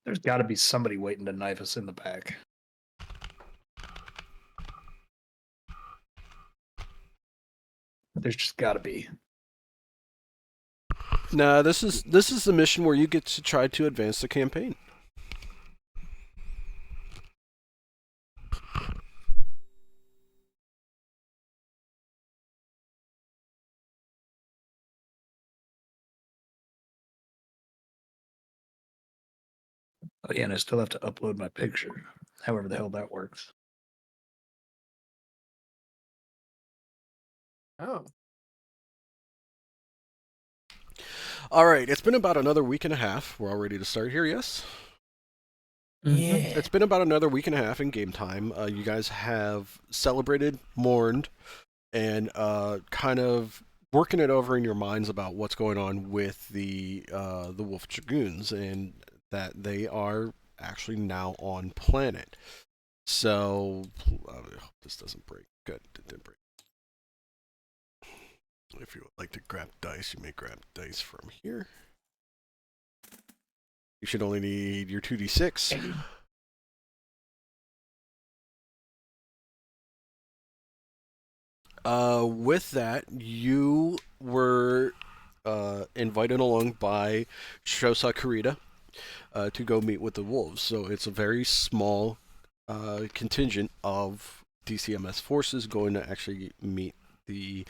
There's got to be somebody waiting to knife us in the back. There's just got to be. Nah, this is the mission where you get to try to advance the campaign. Oh yeah, and I still have to upload my picture. However the hell that works. Oh. All right, it's been about another week and a half. We're all ready to start here, yes? Yeah. It's been about another week and a half in game time. You guys have celebrated, mourned, and kind of working it over in your minds about what's going on with the Wolf Dragoons, and that they are actually now on planet. So I hope this doesn't break. Good, it didn't break. If you would like to grab dice, you may grab dice from here. You should only need your 2d6. With that, you were invited along by Shosa Kurita to go meet with the wolves. So it's a very small contingent of DCMS forces going to actually meet the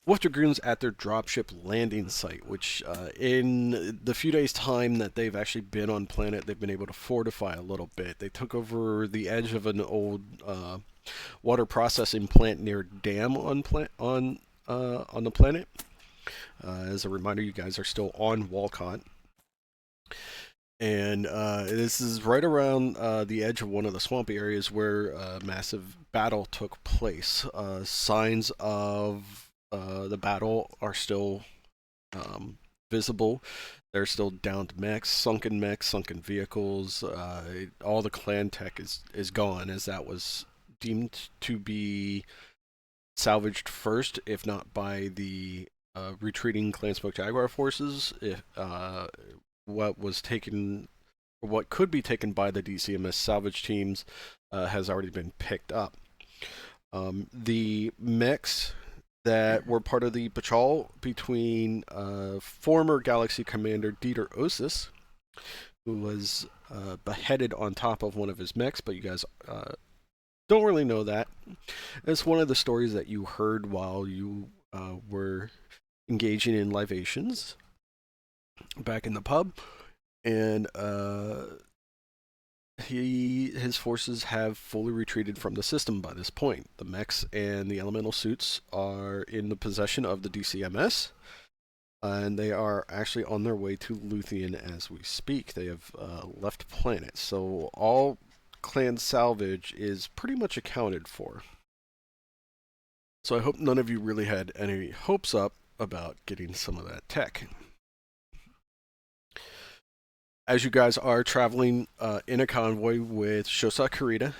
Wolf Dragoons at their dropship landing site, which in the few days' time that they've actually been on planet, they've been able to fortify a little bit. They took over the edge of an old water processing plant near dam on the planet. As a reminder, you guys are still on Wolcott. And this is right around the edge of one of the swampy areas where a massive battle took place. Signs of the battle are still visible. There's still downed mechs, sunken vehicles. All the clan tech is gone, as that was deemed to be salvaged first, if not by the retreating Clan Smoke Jaguar forces. If what could be taken by the DCMS salvage teams has already been picked up. The mechs that were part of the patrol between former Galaxy Commander Dieter Osis, who was beheaded on top of one of his mechs, but you guys don't really know that. It's one of the stories that you heard while you were engaging in libations back in the pub. And his forces have fully retreated from the system by this point. The mechs and the elemental suits are in the possession of the DCMS, and they are actually on their way to Luthien as we speak. They have left planet, so all clan salvage is pretty much accounted for. So I hope none of you really had any hopes up about getting some of that tech. As you guys are traveling in a convoy with Shosa Kurita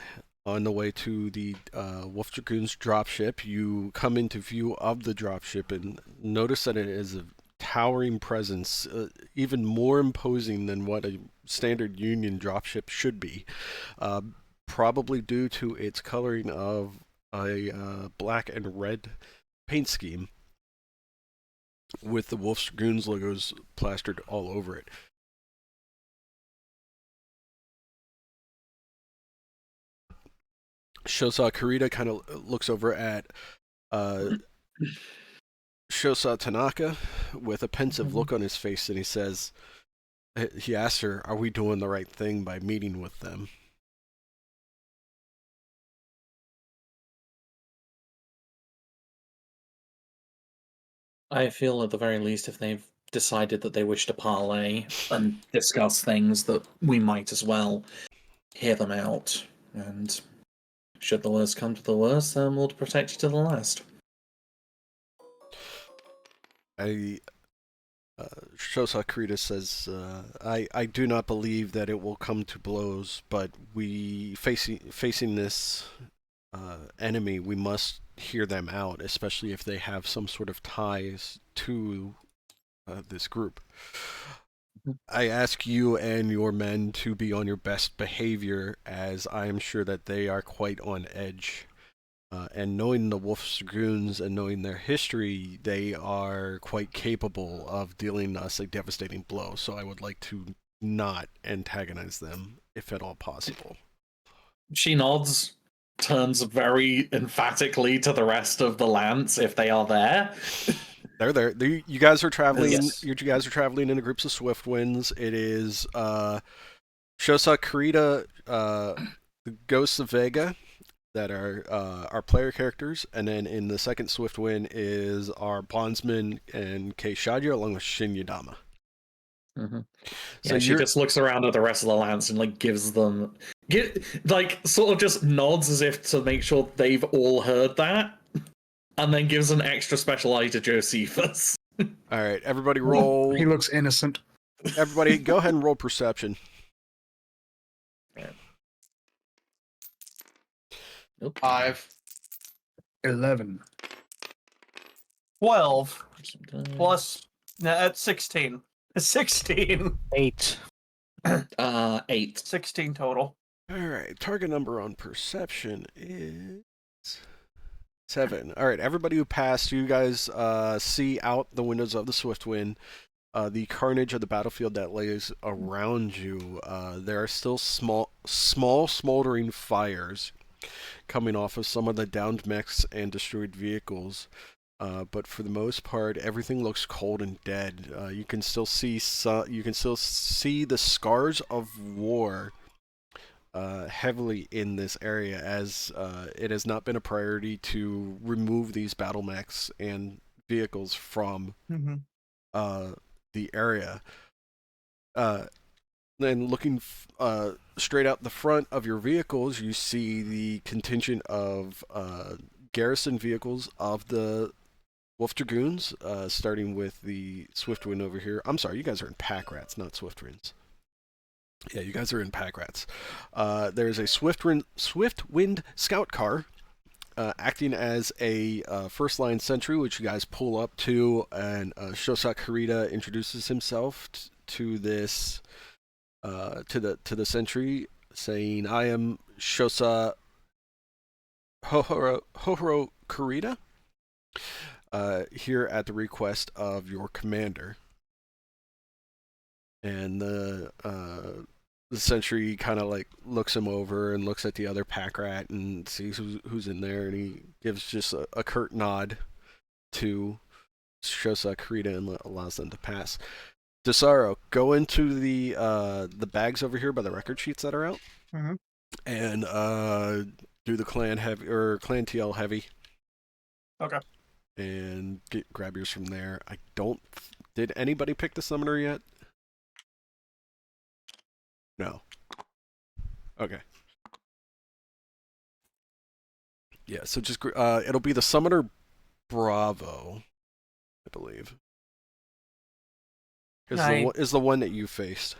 on the way to the Wolf Dragoons dropship, you come into view of the dropship and notice that it is a towering presence, even more imposing than what a standard Union dropship should be, probably due to its coloring of a black and red paint scheme with the Wolf Dragoons logos plastered all over it. Shosa Kurita kind of looks over at Shosa Tanaka with a pensive look on his face, and he asks her, "Are we doing the right thing by meeting with them?" I feel at the very least if they've decided that they wish to parley and discuss things, that we might as well hear them out. And should the worst come to the worst, then we'll protect you to the last. Shosa Kurita says, I do not believe that it will come to blows, but facing this enemy, we must hear them out, especially if they have some sort of ties to this group. I ask you and your men to be on your best behavior, as I am sure that they are quite on edge. And knowing the Wolf's Dragoons and knowing their history, they are quite capable of dealing us a devastating blow. So I would like to not antagonize them, if at all possible. She nods, turns very emphatically to the rest of the lance if they are there. They're there. You guys are traveling. Yes. You guys are traveling in groups of swift winds. It is Shosa Kurita, the Ghosts of Vega, that are our player characters, and then in the second swift wind is our Bondsman and Kay Shadya along with Signe. Mm-hmm. So Yeah, she just looks around at the rest of the lance and like gives them, sort of just nods as if to make sure they've all heard that, and then gives an extra special eye to Josephus. All right, everybody roll. He looks innocent. Everybody, go ahead and roll perception. Nope. 5. 11. 12. Plus, no, that's 16. 16. 8. 8. 16 total. All right, target number on perception is 7. All right, everybody who passed, you guys see out the windows of the Swiftwind the carnage of the battlefield that lays around you. There are still small smoldering fires coming off of some of the downed mechs and destroyed vehicles. But for the most part, everything looks cold and dead. You can still see the scars of war heavily in this area, as it has not been a priority to remove these Battlemechs and vehicles from the area. Then looking straight out the front of your vehicles, you see the contingent of garrison vehicles of the Wolf Dragoons, starting with the Swiftwind over here. I'm sorry, you guys are in pack rats, not Swiftwinds. Yeah, you guys are in pack rats. There's a Swiftwind scout car acting as a first-line sentry, which you guys pull up to, and Shosa Kurita introduces himself to this to the sentry, saying, "I am Shosa Hohoro Kurita, here at the request of your commander." And the sentry kind of like looks him over and looks at the other pack rat and sees who's in there, and he gives just a curt nod to Shosa Kurita and allows them to pass. Dusaro, go into the bags over here by the record sheets that are out, and do the clan heavy or clan TL heavy. Okay. And grab yours from there. Did anybody pick the summoner yet? No. Okay. Yeah, so just it'll be the Summoner Bravo, I believe. Is the one that you faced.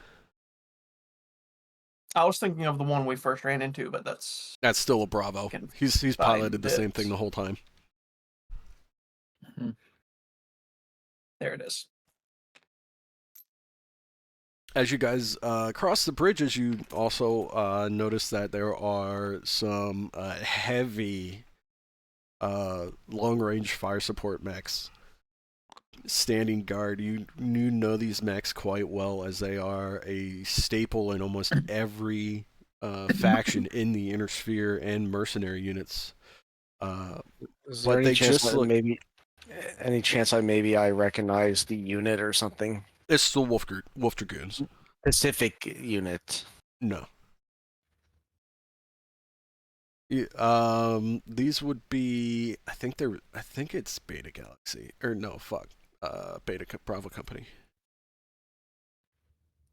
I was thinking of the one we first ran into, but that's still a Bravo. He's piloted the same thing the whole time. There it is. As you guys cross the bridges, you also notice that there are some heavy long-range fire support mechs standing guard. You know these mechs quite well, as they are a staple in almost every faction in the Inner Sphere and mercenary units. Is there any chance I recognize the unit or something? It's still Wolf Dragoons. Specific unit. No. These would be. I think it's Beta Galaxy, or no, fuck. Beta Bravo Company.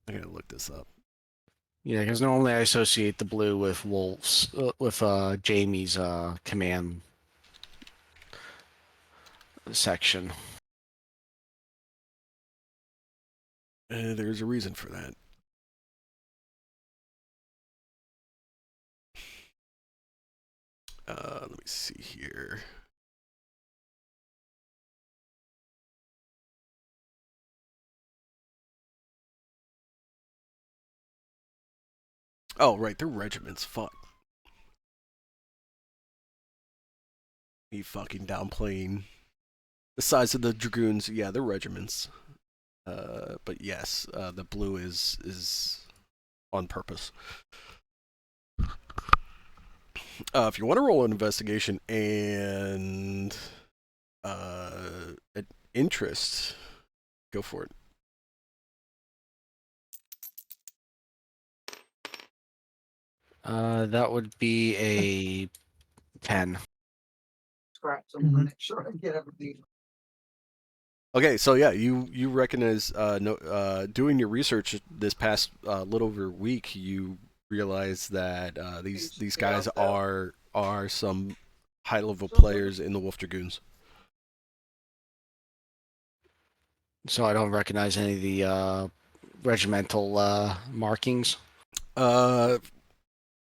I gotta look this up. Yeah, because normally I associate the blue with Wolves, with Jamie's command section. There's a reason for that. Let me see here. Oh, right, they're regiments. Fuck. Me fucking downplaying the size of the Dragoons. Yeah, they're regiments. But yes, the blue is on purpose. If you want to roll an investigation and an interest, go for it. That would be a 10. Scratch them, make sure I get everything. Okay, so yeah, you recognize doing your research this past little over a week, you realize that these guys are some high level players in the Wolf Dragoons. So I don't recognize any of the regimental markings.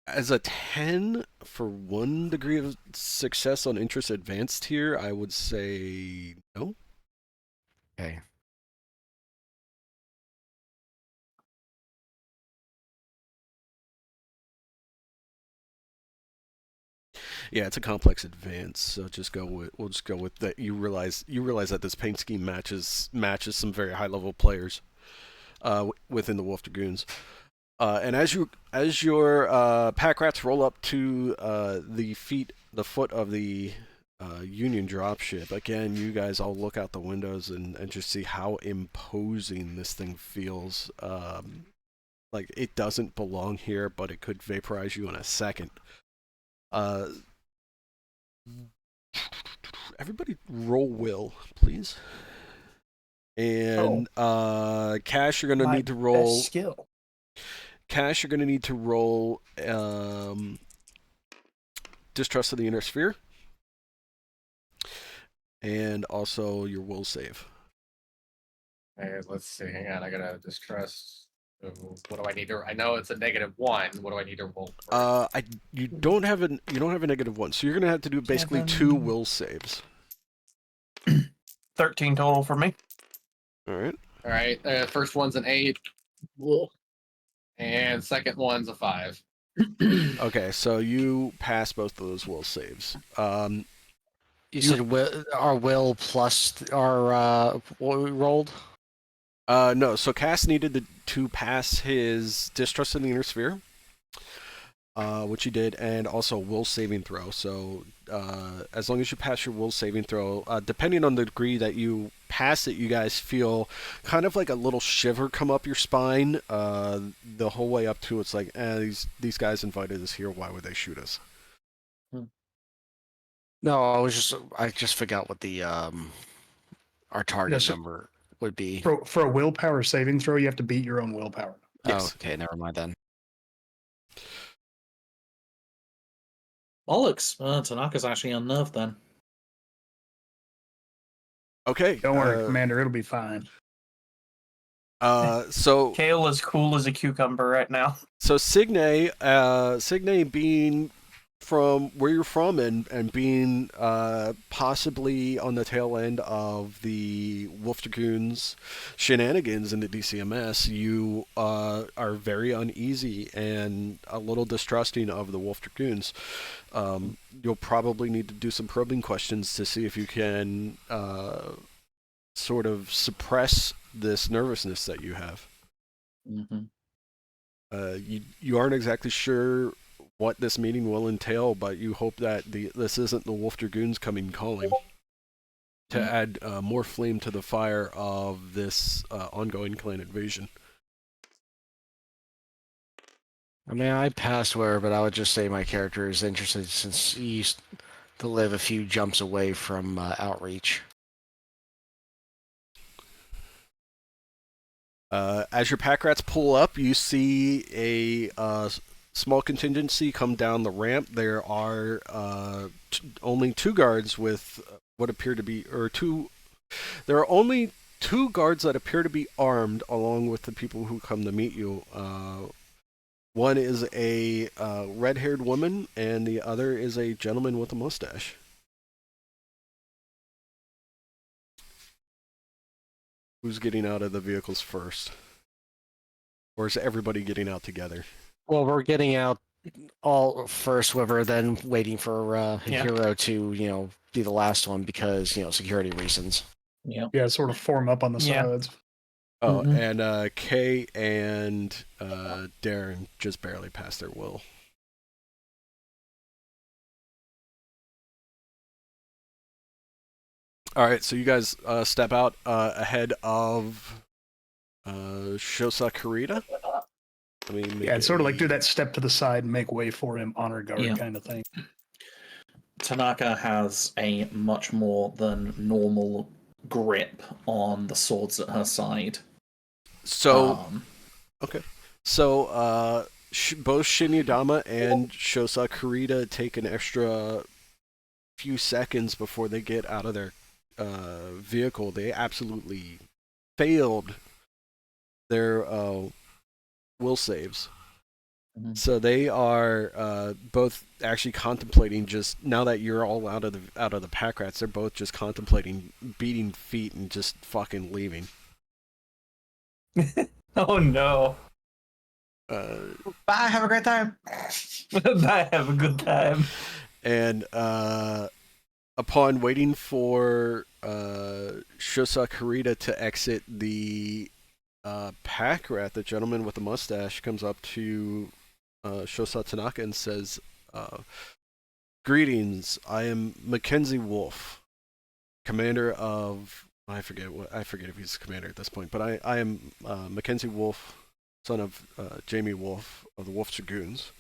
As a 10 for 1 degree of success on interest advanced here, I would say no. Okay. Yeah, it's a complex advance, so we'll just go with that. You realize that this paint scheme matches some very high level players within the Wolf Dragoons. And as your pack rats roll up to the foot of the Union dropship, again, you guys all look out the windows and just see how imposing this thing feels. Like it doesn't belong here, but it could vaporize you in a second. Everybody roll will, please. And Cash, you're gonna need to roll. Skill. Cash, you're gonna need to roll Distrust of the Inner Sphere, and also your will save. Hey, let's see. Hang on, I gotta distrust. What do I need to? I know it's a -1. What do I need to roll for? You don't have a -1, so you're gonna have to do basically 2 will saves. 13 total for me. All right. All right. First one's an 8, and second one's a 5. Okay, so you pass both of those will saves. You said our will plus our what we rolled? No, so Cass needed to pass his Distrust in the Inner Sphere, which he did, and also will saving throw. So as long as you pass your will saving throw, depending on the degree that you pass it, you guys feel kind of like a little shiver come up your spine the whole way up to it's like, these guys invited us here. Why would they shoot us? No, I just forgot what the our target number would be. For a willpower saving throw, you have to beat your own willpower. Yes. Oh, okay, never mind then. Bollocks. Tanaka's actually unnerved then. Okay. Don't worry, Commander, it'll be fine. So Kale is cool as a cucumber right now. So Signe being from where you're from and being possibly on the tail end of the Wolf Dragoons shenanigans in the DCMS, you are very uneasy and a little distrusting of the Wolf Dragoons. You'll probably need to do some probing questions to see if you can sort of suppress this nervousness that you have. Mm-hmm. You aren't exactly sure what this meeting will entail, but you hope that this isn't the Wolf Dragoons coming calling to add more flame to the fire of this ongoing clan invasion. I mean, I passed where, but I would just say my character is interested since he used to live a few jumps away from outreach. As your pack rats pull up, you see a small contingency come down the ramp. There are only 2 guards with what appear to be, there are only 2 guards that appear to be armed, along with the people who come to meet you. One is a red-haired woman, and the other is a gentleman with a mustache. Who's getting out of the vehicles first? Or is everybody getting out together? Well, we're getting out all first with her, then waiting for Yeah. Hero to, be the last one because, security reasons. Yeah. Yeah, sort of form up on the Yeah. sides. Oh, Mhm. and Kay and Darren just barely passed their will. All right, so you guys step out ahead of Shosa Kurita. Let me make Yeah, it's sort of like do a- that step to the side, make way for him, honor guard Yeah. kind of thing. Tanaka has a much more than normal grip on the swords at her side. So Um, So, both Shinyadama and Shosa Kurita take an extra few seconds before they get out of their vehicle. They absolutely failed their will saves. Mhm. So they are both actually contemplating just now that you're all out of the pack rats. They're both just contemplating beating feet and just fucking leaving. Oh no. Bye. Have a great time. I have a good time. And upon waiting for Shosa Kurita to exit the pack rat, the gentleman with the mustache comes up to Shosa Tanaka and says, "Greetings, I am Mackenzie Wolf, commander of I forget if he's commander at this point, but I am Mackenzie Wolf, son of Jamie Wolf of the Wolf Dragoons.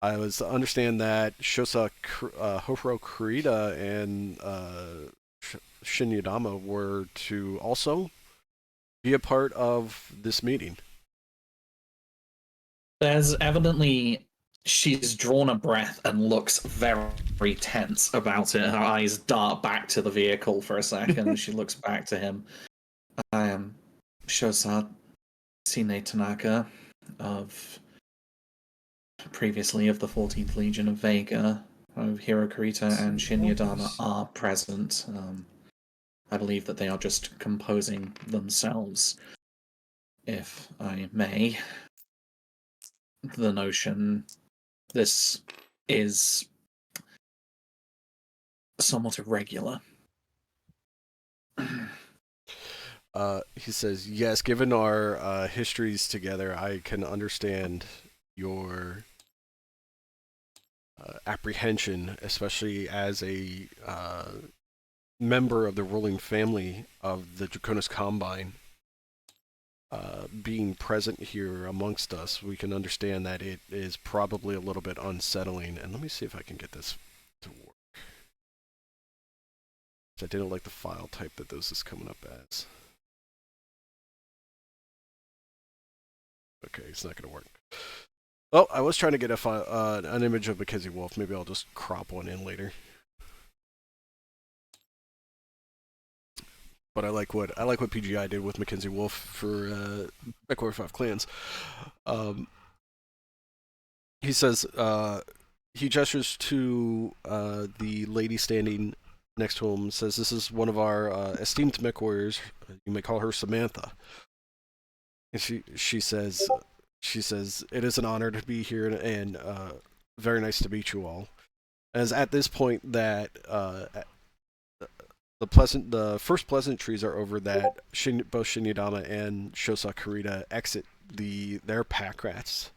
I was to understand that Shosa Hofuro Kurita and Shinyadama were to also be a part of this meeting." There's evidently she's drawn a breath and looks very tense about it. Her eyes dart back to the vehicle for a second. She looks back to him. I am Shosa Signe Tanaka previously of the 14th Legion of Vega. Hiro Kurita and Shinyadama are present. I believe that they are just composing themselves, if I may. The notion this is somewhat irregular. He says, "Yes, given our histories together, I can understand your apprehension, especially as a member of the ruling family of the Draconis Combine. Being present here amongst us, we can understand that it is probably a little bit unsettling." And let me see if I can get this to work. I didn't like the file type that this is coming up as. Okay, it's not going to work. Oh, I was trying to get a file, an image of Mackenzie Wolf. Maybe I'll just crop one in later. But I like what PGI did with Mackenzie Wolf for MechWarrior 5 Clans. He says he gestures to the lady standing next to him. Says, "This is one of our esteemed MechWarriors. You may call her Samantha." And she says, "It is an honor to be here and very nice to meet you all." As at this point that the first pleasantries are over, that both Shinyadama and Shosa Kurita exit their pack rats.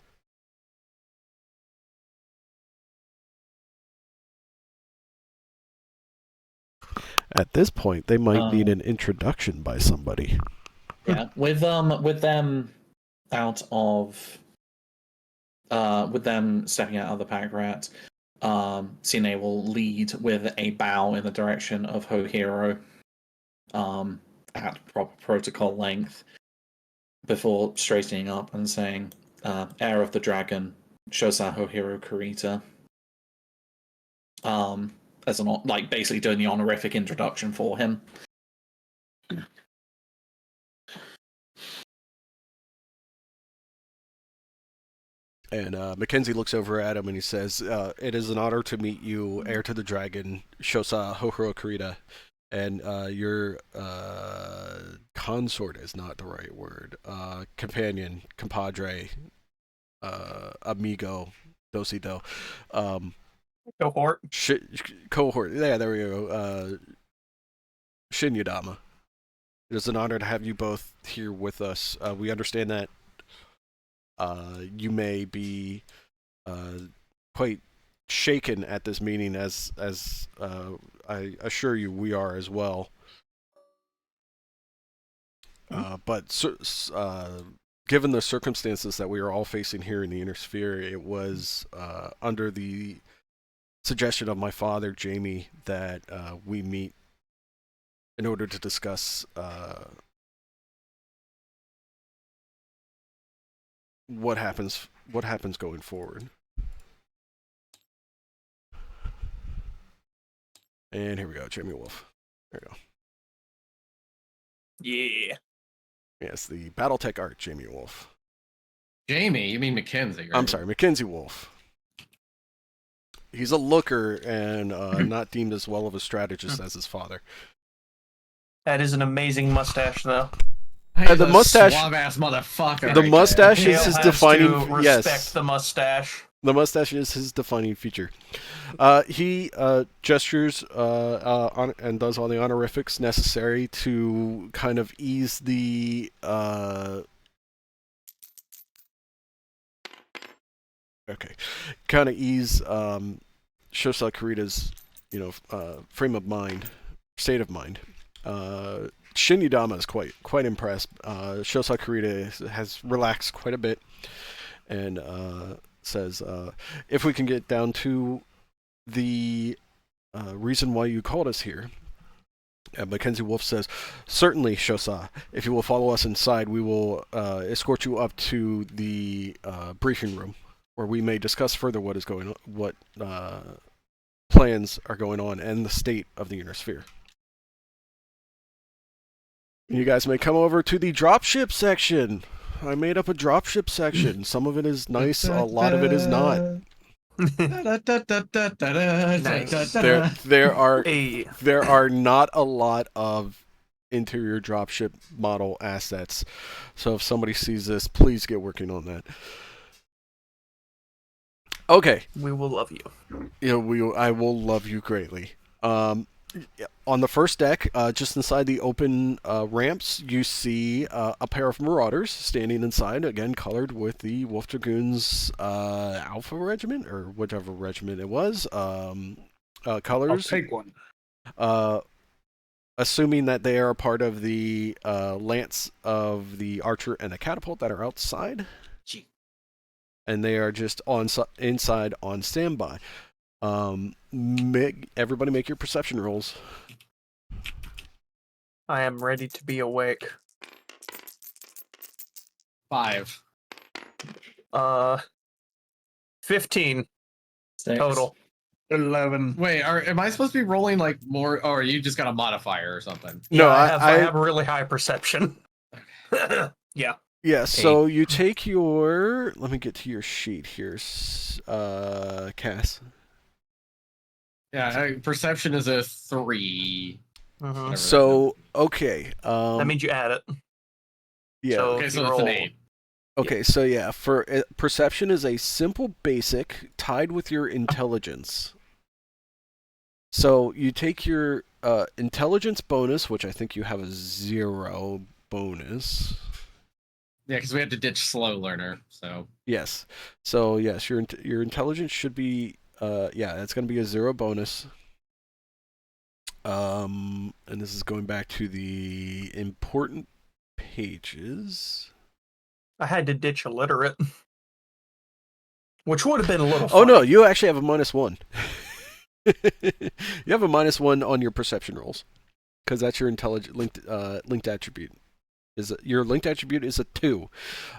At this point, they might need an introduction by somebody. Yeah, with them out of with them stepping out of the pack rat, Signe will lead with a bow in the direction of Hohiro, at proper protocol length, before straightening up and saying, "Heir of the Dragon, Shosa Hohiro Kurita." As basically doing the honorific introduction for him. And Mackenzie looks over at him and he says, "It is an honor to meet you, heir to the dragon, Shosa Hohiro Kurita. And your consort is not the right word. Companion, compadre, amigo, dosido, Cohort. cohort. Yeah, there we go. Shinyadama. It is an honor to have you both here with us. We understand that you may be quite shaken at this meeting, as I assure you we are as well. But given the circumstances that we are all facing here in the Inner Sphere, it was under the suggestion of my father, Jamie, that we meet in order to discuss what happens going forward. And here we go, Jamie Wolf. There we go. Yeah. Yes, the BattleTech art, Jamie Wolf. Jamie, you mean Mackenzie, right? I'm sorry, Mackenzie Wolf. He's a looker and not deemed as well of a strategist as his father. That is an amazing mustache, though. He's the a mustache- suave-ass motherfucker. The right mustache there. is his Hale has defining. to Yes, respect the mustache. the mustache is his defining feature. He gestures and does all the honorifics necessary to kind of ease the Shosai Kurida's frame of mind, state of mind. Shin Yudama is quite impressed. Shosai Kurita has relaxed quite a bit and says, if we can get down to the reason why you called us here. Mackenzie Wolf says, certainly, Shosai. If you will follow us inside, we will escort you up to the briefing room, where we may discuss further what is going on, what plans are going on, and the state of the Inner Sphere. You guys may come over to the dropship section. I made up a dropship section. Some of it is nice, a lot of it is not. Nice. There are Hey. there are not a lot of interior dropship model assets. So if somebody sees this, please get working on that. Okay. We will love you. I will love you greatly. On the first deck, just inside the open ramps, you see a pair of marauders standing inside, again colored with the Wolf Dragoons Alpha Regiment, or whichever regiment it was, colors. I'll take one. Assuming that they are a part of the lance of the archer and the catapult that are outside. And they are just inside on standby. Everybody make your perception rolls. I am ready to be awake. 5. 15 6. total. 11. Wait, am I supposed to be rolling like more, or you just got a modifier or something? No, Yeah, I have really high perception. Yeah. Yeah, so you take your... Let me get to your sheet here, Kass. Yeah, perception is a 3. Mhm. So, okay. That means you add it. Yeah. So Okay, if so you it's an roll- 8. Okay, so yeah, for perception is a simple basic tied with your intelligence. So you take your intelligence bonus, which I think you have a 0 bonus. Yeah, because we had to ditch slow learner, so... Yes. So yes, your intelligence should be it's going to be a 0 bonus. And this is going back to the important pages. I had to ditch illiterate. Which would have been a little Oh no, funny. you actually have a -1. You have a -1 on your perception rolls, because that's your linked attribute. Your linked attribute is a 2.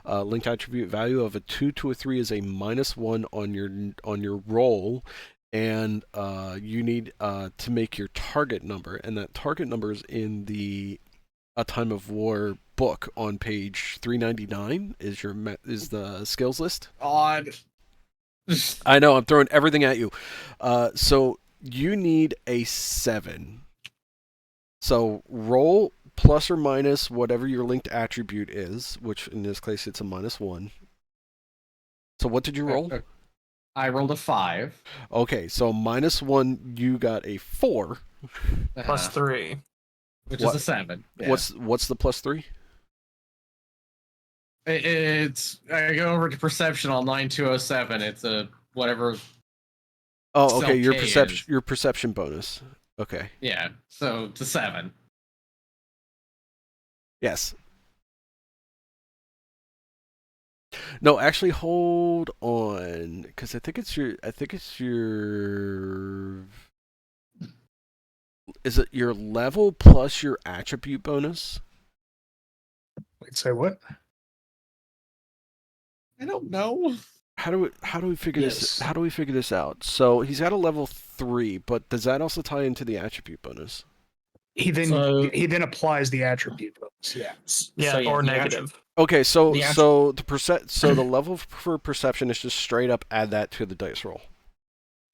Linked attribute value of a 2 to a 3 is a -1 on your roll, and you need to make your target number, and that target number is in the A Time of War book on page 399. Is the skills list? Odd. I know, I'm throwing everything at you. So you need a 7. So roll plus or minus whatever your linked attribute is, which in this case it's a -1. So what did you roll? I rolled a 5. Okay, so -1, you got a 4. Plus 3. Which What- is a 7. Yeah. What's the +3? It's I go over to perception on line 207. It's a whatever. Oh, okay, your Self-K is. perception bonus. Okay. Yeah, so it's a 7. Yes. No, actually, hold on, because I think it's your. Is it your level plus your attribute bonus? Wait, say what? I don't know. How do we figure this? Yes. How do we figure this out? So he's got a level 3, but does that also tie into the attribute bonus? He then applies the attribute bonus. Yeah. Yeah, So, or the negative. Okay, so The the level for perception is just straight up add that to the dice roll.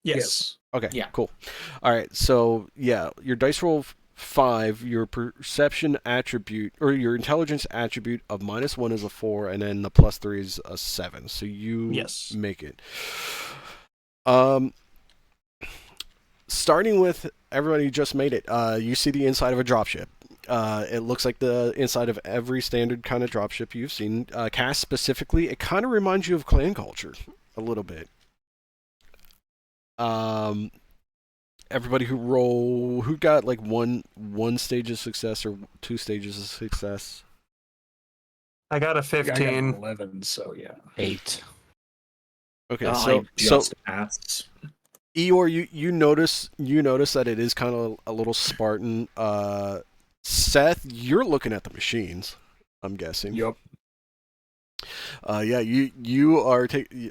Yes. Okay, Yeah. cool. All right, so yeah, your dice roll 5, your perception attribute or your intelligence attribute of -1 is a 4, and then the +3 is a 7. So you Yes. make it. Starting with everybody who just made it, you see the inside of a dropship. It looks like the inside of every standard kind of dropship you've seen. Kass specifically, it kind of reminds you of clan culture a little bit. Everybody who got like one stage of success or 2 stages of success. I got a I got 15. 11, so yeah. 8. Okay, I so just passed. Eeyore, you notice that it is kind of a little Spartan. Seth, you're looking at the machines, I'm guessing. Yup. Yeah, you are.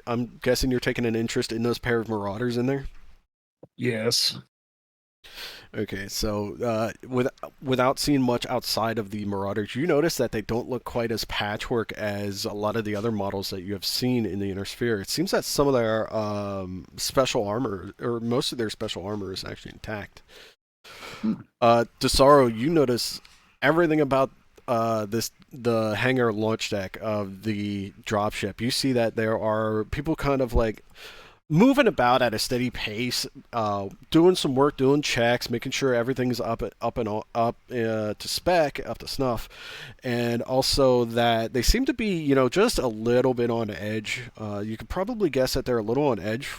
I'm guessing you're taking an interest in those pair of marauders in there. Yes. Okay, so without seeing much outside of the marauders, you notice that they don't look quite as patchwork as a lot of the other models that you have seen in the Inner Sphere. It seems that some of their special armor, or most of their special armor, is actually intact. Dusaro, you notice everything about the hangar launch deck of the dropship. You see that there are people kind of like moving about at a steady pace, doing some work, doing checks, making sure everything's up to spec, up to snuff, and also that they seem to be, just a little bit on edge. You could probably guess that they're a little on edge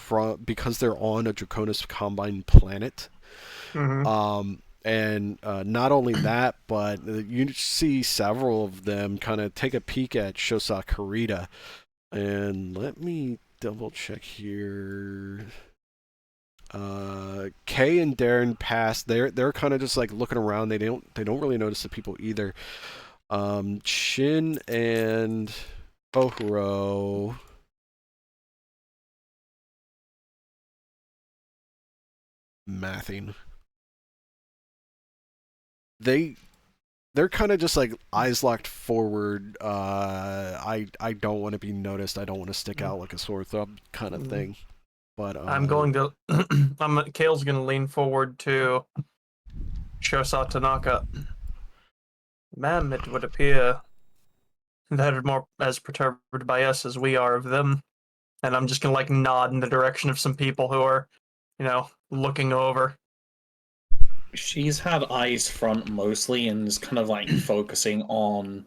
because they're on a Draconis Combine planet. Mm-hmm. And not only that, but you see several of them kind of take a peek at Shosai Kurita. And let me double check here. Kay and Darren pass. They're kind of just like looking around. They don't really notice the people either. Shin and Ohuro. Mathing. They're kind of just like eyes locked forward. I don't want to be noticed. I don't want to stick out like a sore thumb kind of thing. But I'm going to. Kale's going to lean forward to Shosai Tanaka. Ma'am, it would appear that are more as perturbed by us as we are of them. And I'm just going to nod in the direction of some people who are, looking over. She's had eyes front mostly and is kind of focusing on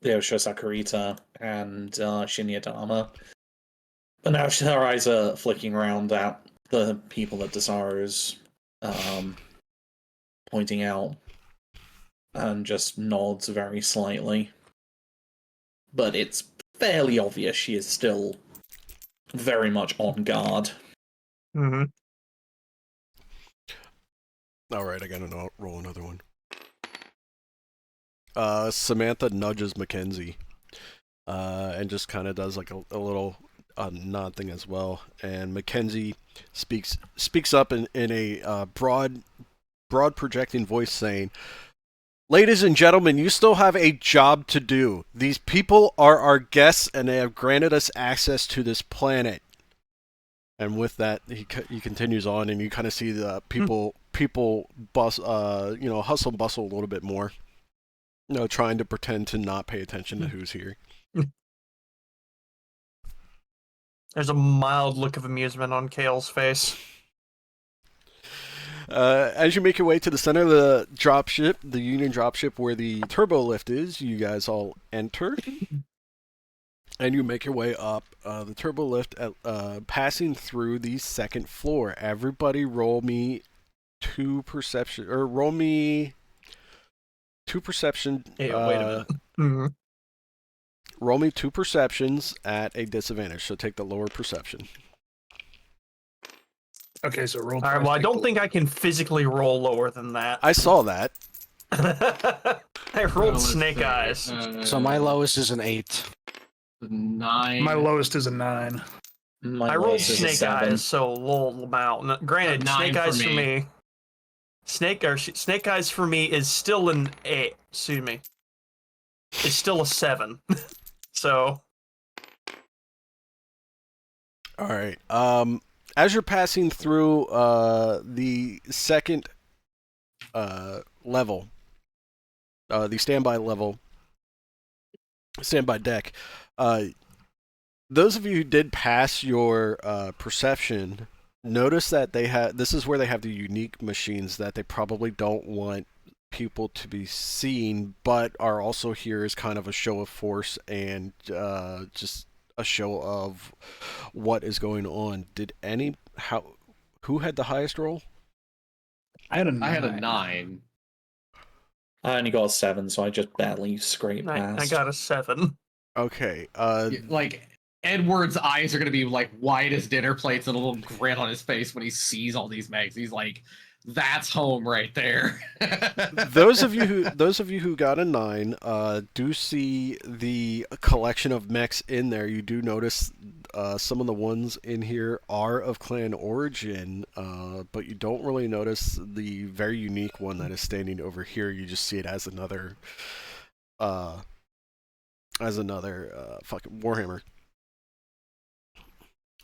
Shosai Kurita and Shinya Dama. But now her eyes are flicking around at the people that Dusaro's pointing out and just nods very slightly. But it's fairly obvious she is still very much on guard. Mm-hmm. all right, I gotta roll another one. Samantha nudges Mackenzie, and just kind of does like a little nod thing as well. And Mackenzie speaks up in a broad projecting voice, saying, "Ladies and gentlemen, you still have a job to do. These people are our guests, and they have granted us access to this planet." And with that, he continues on, and you kind of see the people hustle and bustle a little bit more, trying to pretend to not pay attention to who's here. There's a mild look of amusement on Kale's face. As you make your way to the center of the dropship, the Union dropship where the turbo lift is, you guys all enter. And you make your way up the turbo lift, passing through the second floor. Everybody roll me 2 perception, or roll me 2 perception. Hey, wait a minute. Mm-hmm. Roll me 2 perceptions at a disadvantage, so take the lower perception. Okay, so roll. All right, well, I don't think I can physically roll lower than that. I saw that. I rolled snake eyes. So my lowest is an 8. 9. My lowest is a 9. My I rolled lowest is a snake 7. eyes, so low amount. Granted, 9 snake for eyes for me. me. Snake eyes for me is still an 8. Excuse me. It's still a 7. So. All right. As you're passing through the second level, the standby deck, those of you who did pass your perception, notice that they have. This is where they have the unique machines that they probably don't want people to be seeing, but are also here as kind of a show of force and just a show of what is going on. Who had the highest roll? I had a 9. I had a 9. I only got a 7, so I just barely scraped I past. got a 7. Okay. Like, Edward's eyes are going to be like white as dinner plates and a little grin on his face when he sees all these mechs. He's like, that's home right there. those of you who got a 9 do see the collection of mechs in there. You do notice some of the ones in here are of clan origin, but you don't really notice the very unique one that is standing over here. You just see it as another fucking Warhammer.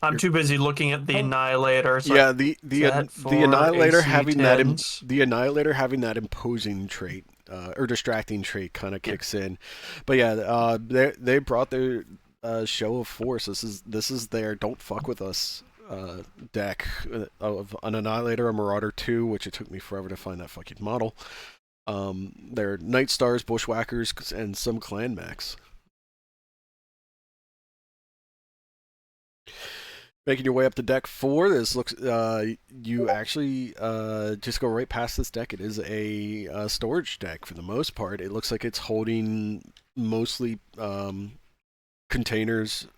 I'm too busy looking at the Annihilator. So Yeah, the Annihilator having that AC-10s. Annihilator having that imposing trait or distracting trait kind of kicks in. But yeah, they brought their show of force. This is their don't fuck with us deck of an Annihilator, a Marauder 2, which it took me forever to find that fucking model. Their Night Stars, Bushwhackers, and some clan mechs. Making your way up to deck 4, this looks, you actually just go right past this deck. It is a storage deck for the most part. It looks like it's holding mostly containers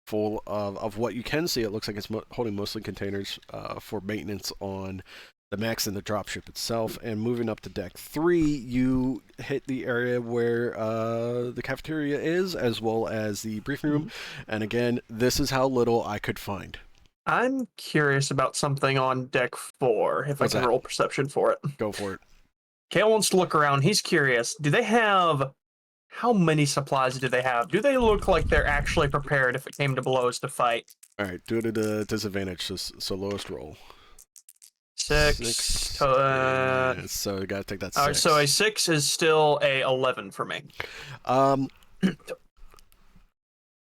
full of what you can see. It looks like it's holding mostly containers for maintenance on the mechs and the dropship itself. And moving up to deck 3, you hit the area where the cafeteria is, as well as the briefing room. And again, this is how little I could find. I'm curious about something on deck 4, if What's I can that? roll perception for it. Go for it. Kale wants to look around. He's curious. Do they have... How many supplies do they have? Do they look like they're actually prepared if it came to blows to fight? All right, do it at a disadvantage, so lowest roll. 6. Yeah, so you gotta take that 6. All right, so a 6 is still a 11 for me.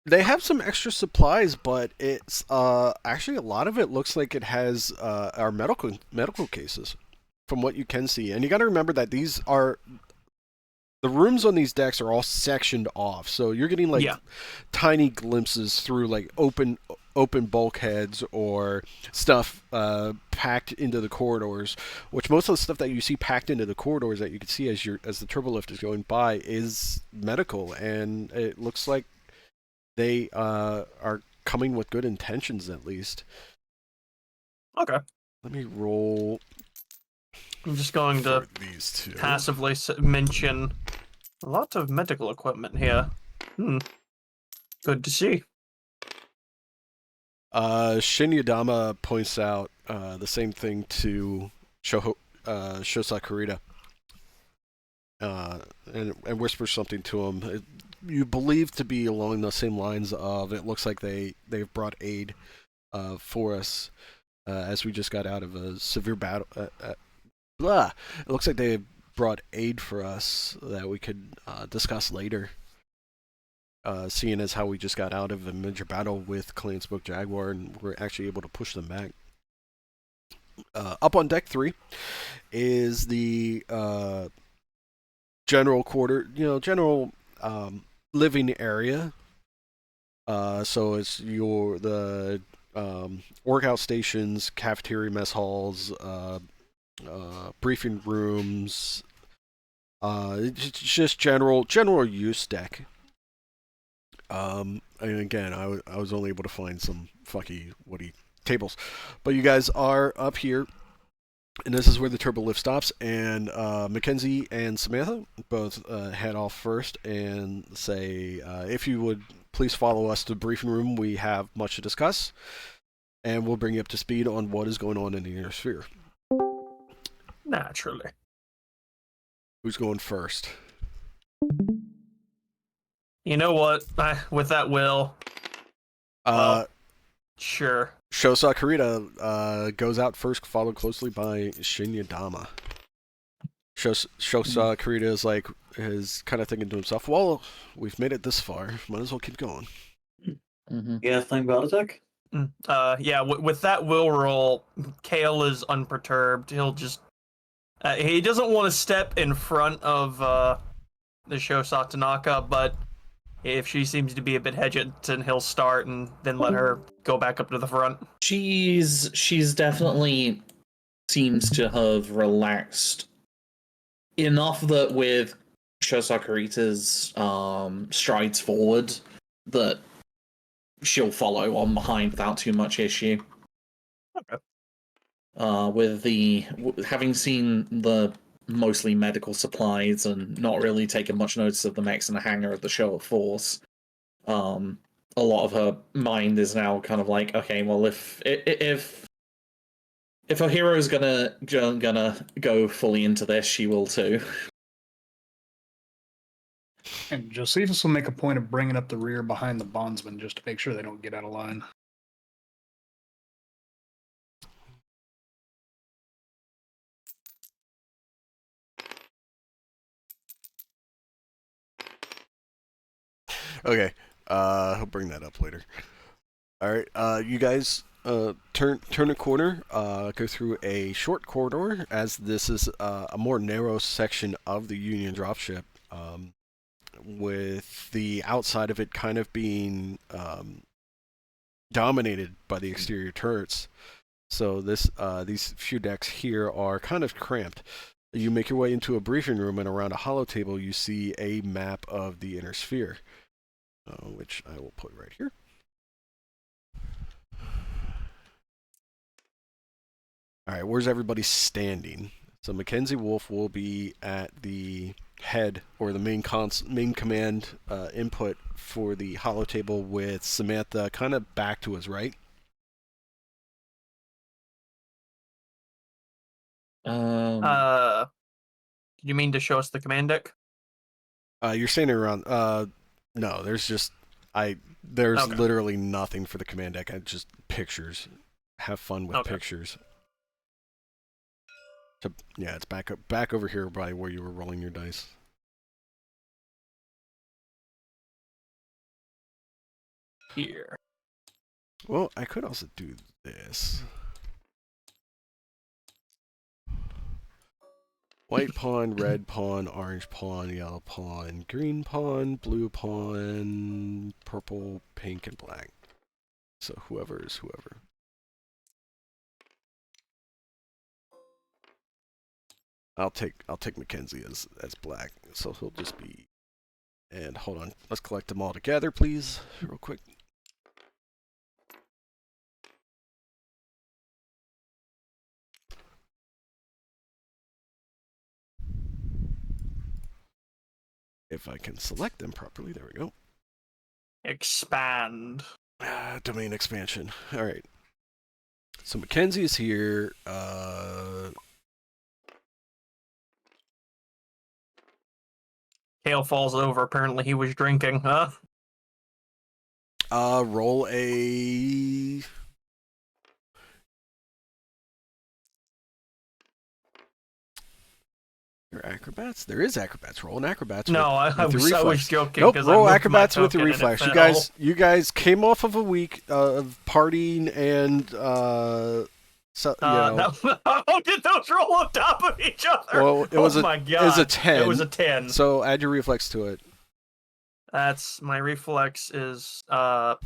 They have some extra supplies, but it's actually a lot of it looks like it has our medical cases, from what you can see. And you got to remember that these are the rooms on these decks are all sectioned off, so you're getting like tiny glimpses through like open bulkheads or stuff packed into the corridors. Which most of the stuff that you see packed into the corridors that you can see as the turbo lift is going by is medical, and it looks like they are coming with good intentions, at least. Okay. Let me roll. I'm just going to these two. passively mention a lot of medical equipment here. Good to see. Shin Yadama points out the same thing to Shosa Kurita, and whispers something to him. You believe to be along the same lines of, it looks like they've brought aid for us as we just got out of a severe battle. It looks like they brought aid for us that we could discuss later. seeing as how we just got out of a major battle with Clan Smoke Jaguar and we're actually able to push them back. Up on deck 3 is the general quarter, general living area. So it's the workout stations, cafeteria, mess halls, briefing rooms. It's just general use deck. And again, I was only able to find some woody tables, but you guys are up here, and this is where the turbo lift stops. And Mackenzie and Samantha both head off first and say, if you would please follow us to the briefing room. We have much to discuss, and we'll bring you up to speed on what is going on in the inner sphere. Naturally. Who's going first? You know what? With that will. Sure. Shosa Kurita goes out first, followed closely by Shinya Dama. Shosa Kurita is kind of thinking to himself, well, we've made it this far. Might as well keep going. Yeah, thing about attack? Yeah, with that will roll, Kale is unperturbed. He'll just... he doesn't want to step in front of the Shosa Tanaka, but if she seems to be a bit hesitant, he'll start and then let her go back up to the front. She's definitely seems to have relaxed enough that with Shosa Kurita's strides forward, that she'll follow on behind without too much issue. Okay. Having seen the mostly medical supplies and not really taking much notice of the mechs in the hangar of the show of force, a lot of her mind is now kind of like, okay, well, if her hero's gonna go fully into this, she will too. And Josephus will make a point of bringing up the rear behind the bondsman just to make sure they don't get out of line. Okay, he'll bring that up later. All right, you guys turn a corner, go through a short corridor, as this is a more narrow section of the Union dropship, with the outside of it kind of being dominated by the exterior turrets. So these few decks here are kind of cramped. You make your way into a briefing room, and around a hollow table you see a map of the inner sphere, which I will put right here. All right, where's everybody standing? So Mackenzie Wolf will be at the head, or the main command input for the hollow table, with Samantha kind of back to his right. You mean to show us the command deck? You're standing around. No, there's okay. Literally nothing for the command deck. Just pictures. Have fun with pictures. So yeah, it's back over here by where you were rolling your dice. Here. Well, I could also do this. White pawn, red pawn, orange pawn, yellow pawn, green pawn, blue pawn, purple, pink, and black. So whoever is whoever. I'll take Mackenzie as black, so he'll just be. And hold on, let's collect them all together, please, real quick. If I can select them properly, there we go. Expand. Domain expansion. All right. So Mackenzie is here. Kale falls over. Apparently he was drinking, huh? Roll a... Your acrobats? There is acrobats. Roll an acrobats. No, I with your was reflex. joking. Nope. 'cause I Roll moved my acrobats with your token and it reflex. You fell. guys came off of a week of partying and so you know. How did those roll on top of each other? Well, it was my God. it was a 10. It was a 10. So add your reflex to it. That's my reflex is 0,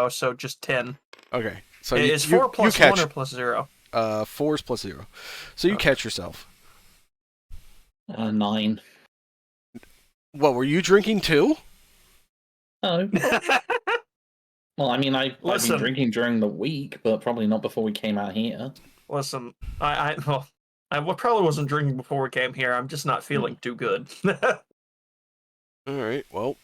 so just 10. Okay. So Is 4 plus you catch, 1 or plus 0? 4 is plus 0. So you catch yourself. 9. What, were you drinking too? Oh. Well, I mean, I've been Listen. drinking during the week, but probably not before we came out here. Listen, I probably wasn't drinking before we came here. I'm just not feeling too good. All right. Well,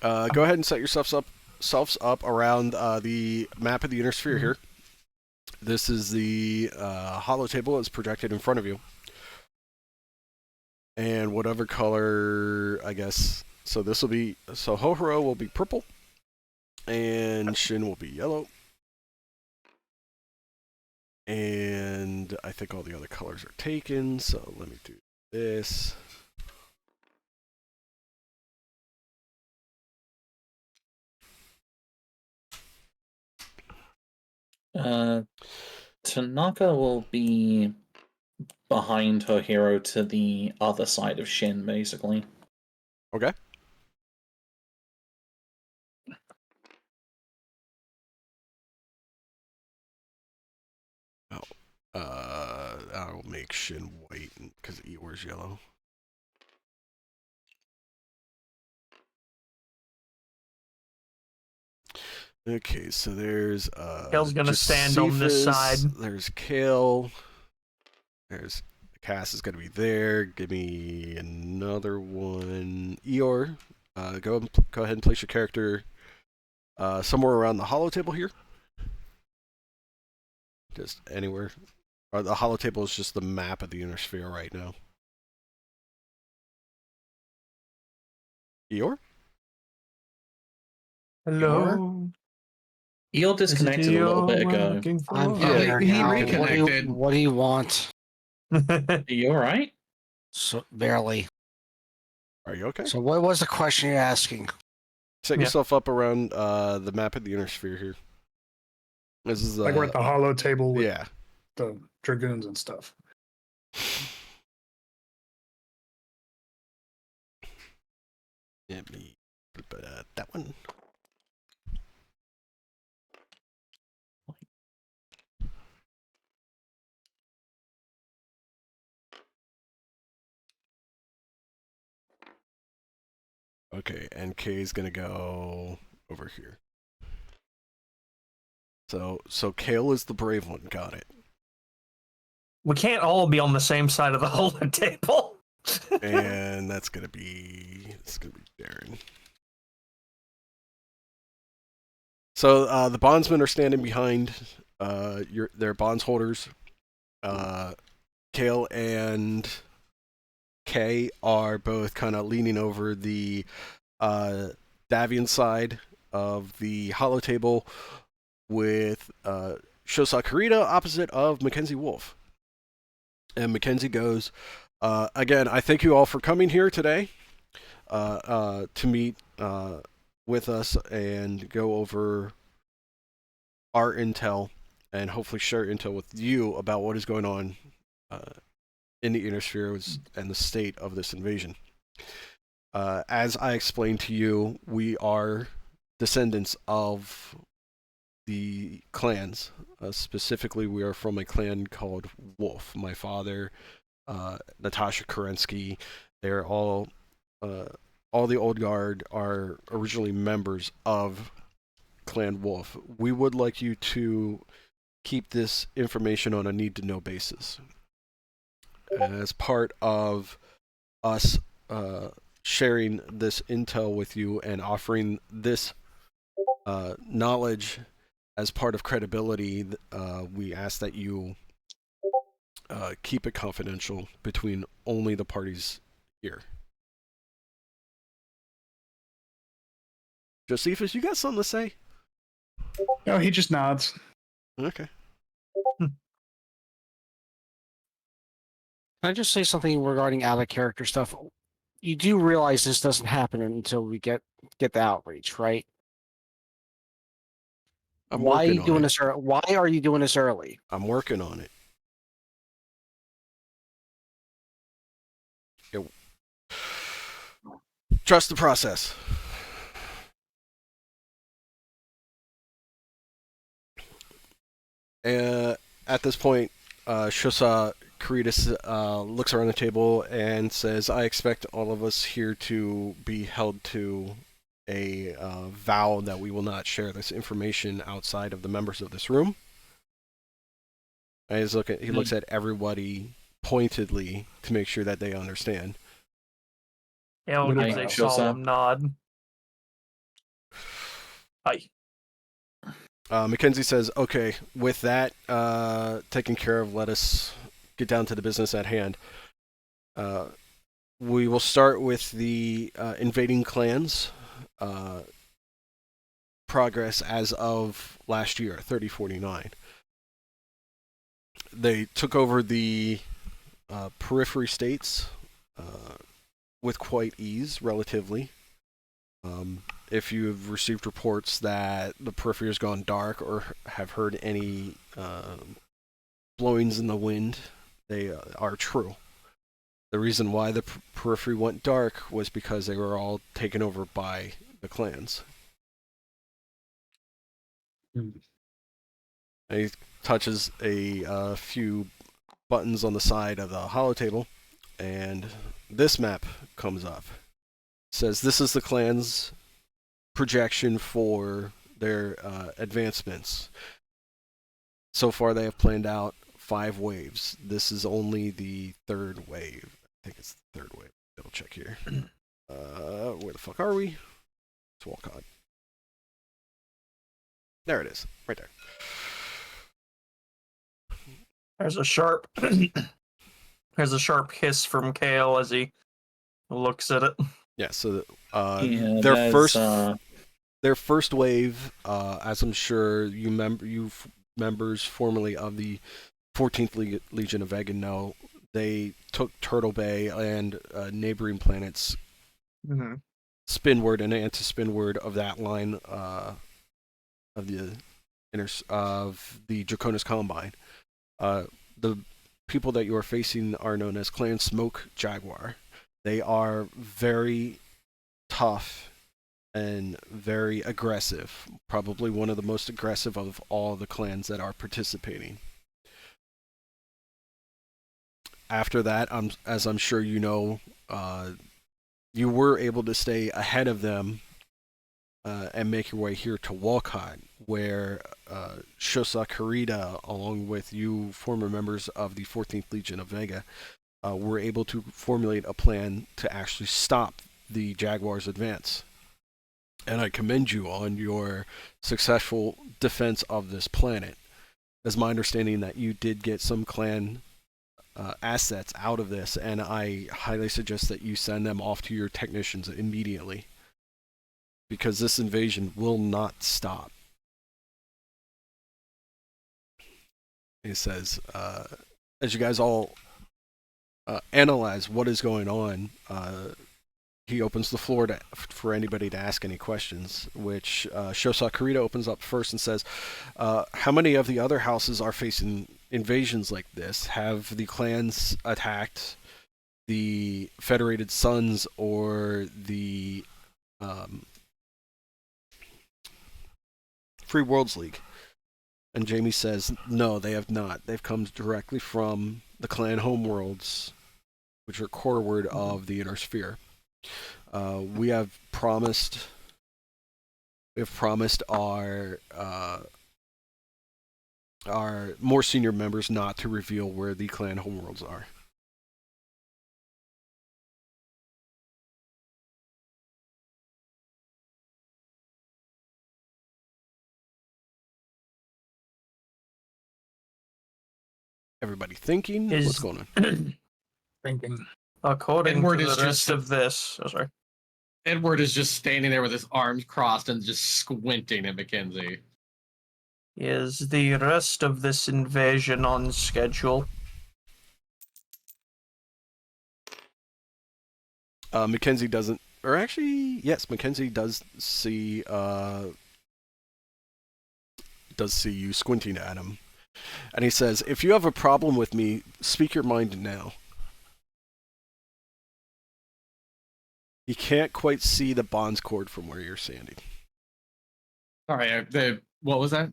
go ahead and set yourselves up around the map of the inner sphere here. This is the hollow table that's projected in front of you. And whatever color, I guess. So this will be, so Hohoro will be purple. And Shin will be yellow. And I think all the other colors are taken. So let me do this. Tanaka will be behind her hero to the other side of Shin, basically. Okay. I'll make Shin white because Eeyore's yellow. Okay, so there's Kale's gonna stand on this Josephus, side. There's Kale. There's Kass is gonna be there. Give me another one. Eeyore. Go ahead and place your character somewhere around the hollow table here. Just anywhere. The hollow table is just the map of the inner sphere right now. Eeyore? Hello. Eeyore disconnected a little bit ago. I'm Yeah, here he now. reconnected. What do you want? Are you alright? So barely. Are you okay? So what was the question you're asking? Set Yeah. yourself up around the map of the inner sphere here. This is Like we're at the hollow table with yeah. the Dragoons and stuff. Let me put that one. Okay, and K is gonna go over here. So Kale is the brave one. Got it. We can't all be on the same side of the whole table. And that's gonna be Darren. So the bondsmen are standing behind their bonds holders. Kale and Kay are both kind of leaning over the Davian side of the hollow table with Shosai Kurita opposite of Mackenzie Wolf. And Mackenzie goes, again, I thank you all for coming here today to meet with us and go over our intel and hopefully share intel with you about what is going on in the inner sphere and the state of this invasion. As I explained to you, we are descendants of the clans. Specifically, we are from a clan called Wolf. My father, Natasha Kerensky, they're all the old guard are originally members of Clan Wolf. We would like you to keep this information on a need-to-know basis. As part of us sharing this intel with you and offering this knowledge as part of credibility, we ask that you keep it confidential between only the parties here. Josephus, you got something to say? No, he just nods. Okay. Can I just say something regarding out of character stuff? You do realize this doesn't happen until we get the outreach, right? I'm Why are you working on doing it. this? Why are you doing this early? I'm working on it. Trust the process. At this point, Shosa Kurita looks around the table and says, I expect all of us here to be held to a vow that we will not share this information outside of the members of this room. And he looks at everybody pointedly to make sure that they understand. Kale Would gives I a show solemn nod. Aye. Mackenzie says, okay, with that taken care of, let us get down to the business at hand. We will start with the invading clans progress as of last year, 3049. They took over the periphery states with quite ease, relatively. If you have received reports that the periphery has gone dark or have heard any blowings in the wind, they are true. The reason why the periphery went dark was because they were all taken over by the clans. And he touches a few buttons on the side of the holotable, and this map comes up. It says this is the clan's projection for their advancements. So far, they have planned out 5 waves. This is only the 3rd wave. I think it's the 3rd wave. Double check here. Where the fuck are we? It's Wolcott. There it is, right there. There's a sharp hiss from Kale as he looks at it. Yeah, so Yeah, their first wave, as I'm sure you members formerly of the 14th Legion of Vega know, they took Turtle Bay and neighboring planets, spinward and anti-spinward of that line of the Draconis Combine. The people that you are facing are known as Clan Smoke Jaguar. They are very tough and very aggressive. Probably one of the most aggressive of all the clans that are participating. After that, as I'm sure you know, you were able to stay ahead of them and make your way here to Wolcott, where Shosa Kurita, along with you former members of the 14th Legion of Vega, were able to formulate a plan to actually stop the Jaguars' advance. And I commend you on your successful defense of this planet. It's my understanding that you did get some clan assets out of this, and I highly suggest that you send them off to your technicians immediately, because this invasion will not stop. He says, as you guys all analyze what is going on, he opens the floor for anybody to ask any questions, which Shosa Kurita opens up first and says, how many of the other houses are facing invasions like this? Have the clans attacked the Federated Sons or the Free Worlds League? And Jamie says, no, they have not. They've come directly from the clan homeworlds, which are coreward of the Inner Sphere. We have promised our more senior members not to reveal where the clan homeworlds are. Everybody thinking? What's going on? Thinking. According Edward to is the just- rest of this, oh, sorry. Edward is just standing there with his arms crossed and just squinting at Mackenzie. Is the rest of this invasion on schedule? Mackenzie doesn't, or actually, yes, Mackenzie does see you squinting at him, and he says, "If you have a problem with me, speak your mind now." He can't quite see the bonds cord from where you're standing. Sorry, what was that?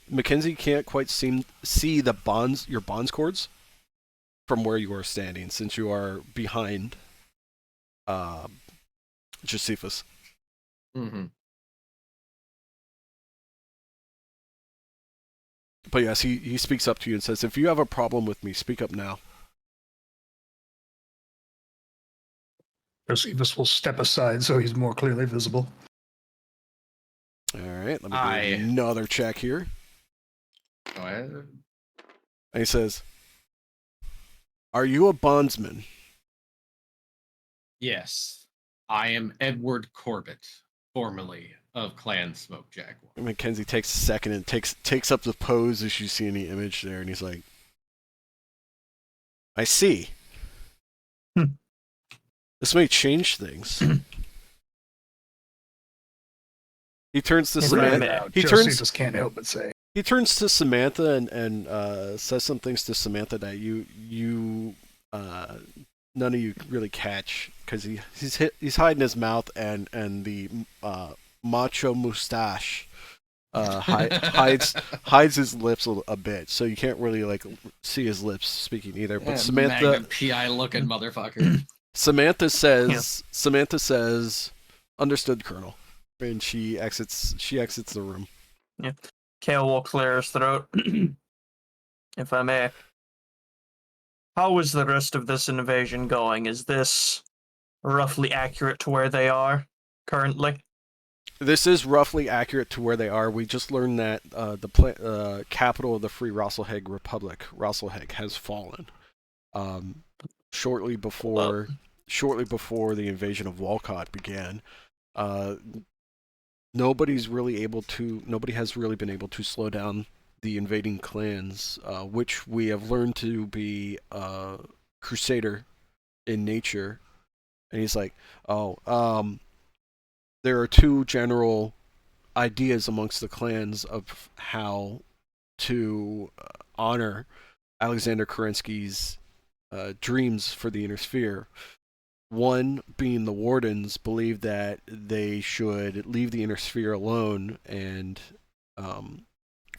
Mackenzie can't quite see the your bonds cords from where you are standing, since you are behind Josephus. Mm-hmm. But yes, he speaks up to you and says, "If you have a problem with me, speak up now." Josephus will step aside so he's more clearly visible. All right, let me do another check here. Go ahead. And he says, "Are you a bondsman?" Yes, I am Edward Corbett, formerly of Clan Smoke Jaguar. Mackenzie takes a second and takes up the pose as you see in the image there, and he's like, "I see. This may change things." He turns to Samantha. Josephus can't help but say. He turns to Samantha and says some things to Samantha that you none of you really catch, because he's hiding his mouth, and the macho mustache hides his lips a bit, so you can't really like see his lips speaking either. But Samantha, Magnum PI looking motherfucker. Samantha says, "Understood, Colonel," and she exits the room. Yeah. Kale will clear his throat. If I may. How is the rest of this invasion going? Is this roughly accurate to where they are currently? This is roughly accurate to where they are. We just learned that the capital of the Free Rosselheg Republic, Rosselheg, has fallen. Shortly before the invasion of Wolcott began. Nobody has really been able to slow down the invading clans, which we have learned to be crusader in nature. And he's like, there are two general ideas amongst the clans of how to honor Alexander Kerensky's dreams for the Inner Sphere. One being the Wardens believe that they should leave the Inner Sphere alone and,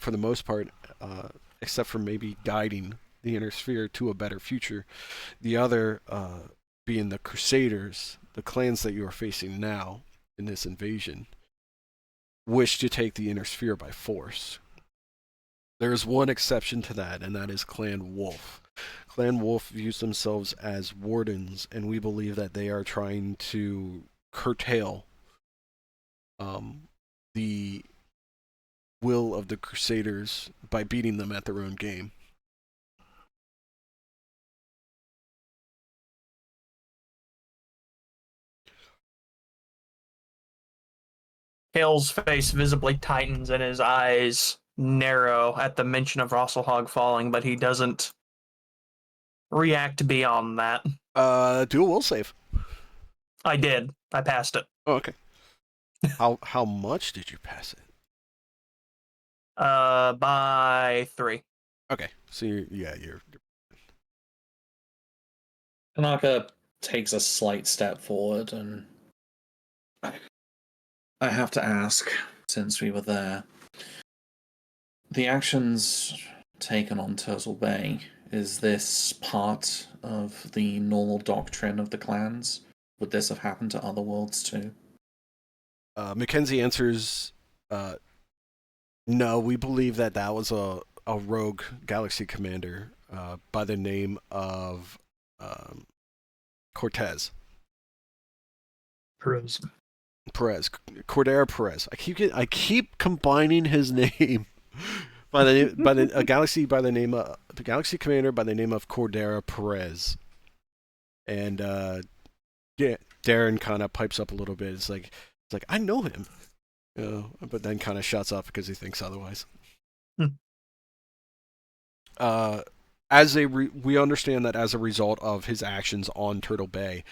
for the most part, except for maybe guiding the Inner Sphere to a better future. The other being the Crusaders, the clans that you are facing now in this invasion, wish to take the Inner Sphere by force. There is one exception to that, and that is Clan Wolf. Clan Wolf views themselves as wardens, and we believe that they are trying to curtail the will of the Crusaders by beating them at their own game. Kale's face visibly tightens and his eyes narrow at the mention of Rosselhog falling, but he doesn't react beyond that. Do a will save. I did. I passed it. Oh, okay. How much did you pass it? By 3. Okay, so you're. Tanaka takes a slight step forward, and I have to ask, since we were there, the actions taken on Turtle Bay, is this part of the normal doctrine of the clans? Would this have happened to other worlds too? Mackenzie answers, no, we believe that was a rogue galaxy commander by the name of Cortez. Perez. Cordero Perez. I keep combining his name a galaxy by the name of the galaxy commander by the name of Cordero Perez. And Darren kind of pipes up a little bit. It's like I know him, but then kind of shuts up because he thinks otherwise. We understand that as a result of his actions on Turtle Bay,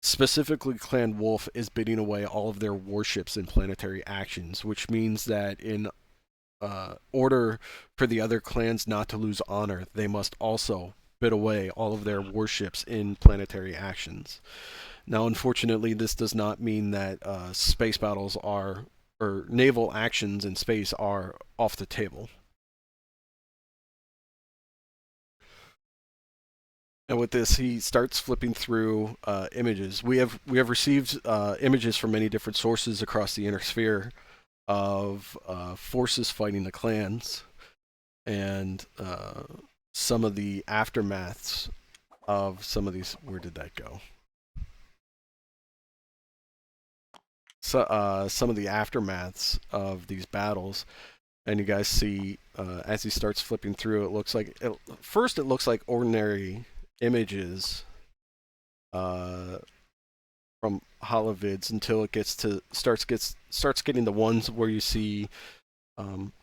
specifically Clan Wolf is bidding away all of their warships in planetary actions, which means that in order for the other clans not to lose honor, they must also bid away all of their warships in planetary actions. Now, unfortunately, this does not mean that space battles are, or naval actions in space are off the table. And with this, he starts flipping through images. We have received images from many different sources across the inner sphere of forces fighting the clans, and some of the aftermaths of some of these. Where did that go? So some of the aftermaths of these battles, and you guys see as he starts flipping through, it looks like first it looks like ordinary images from holovids until it gets to starts getting the ones where you see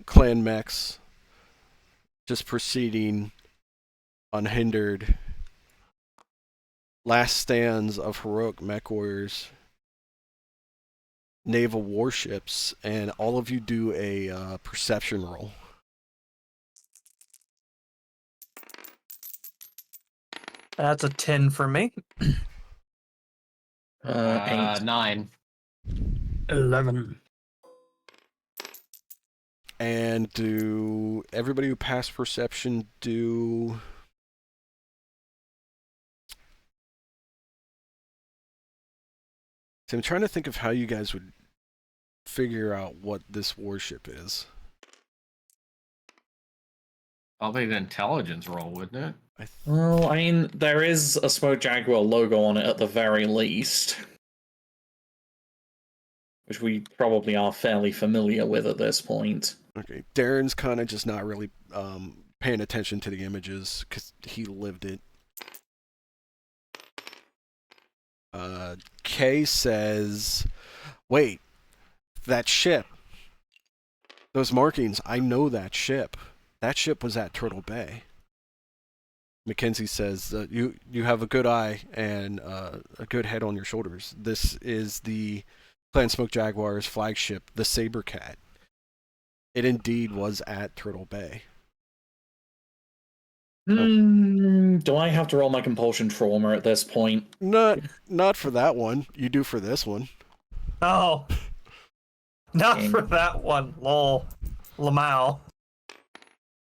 clan mechs just proceeding unhindered, last stands of heroic mech warriors, naval warships, and all of you do a perception roll. That's a 10 for me. 8. 9. 11. And do everybody who passed perception do... So I'm trying to think of how you guys would figure out what this warship is. Probably the intelligence roll, wouldn't it? Well, I mean, there is a Smoke Jaguar logo on it at the very least, which we probably are fairly familiar with at this point. Okay, Darren's kind of just not really paying attention to the images because he lived it. Kay says, wait, that ship, those markings, I know that ship. That ship was at Turtle Bay. Mackenzie says, you have a good eye and a good head on your shoulders. This is the Clan Smoke Jaguar's flagship, the Sabercat. It indeed was at Turtle Bay. Do I have to roll my compulsion trauma at this point? Not for that one. You do for this one. Oh. Not for that one. Lol. Lamau.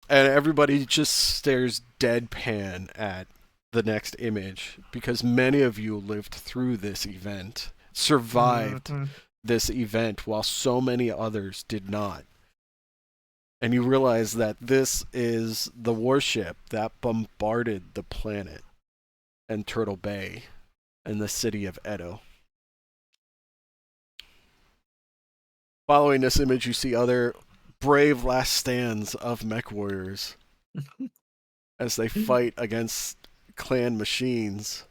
And everybody just stares deadpan at the next image because many of you lived through this event, survived this event while so many others did not. And you realize that this is the warship that bombarded the planet and Turtle Bay and the city of Edo. Following this image, you see other brave last stands of mech warriors as they fight against clan machines.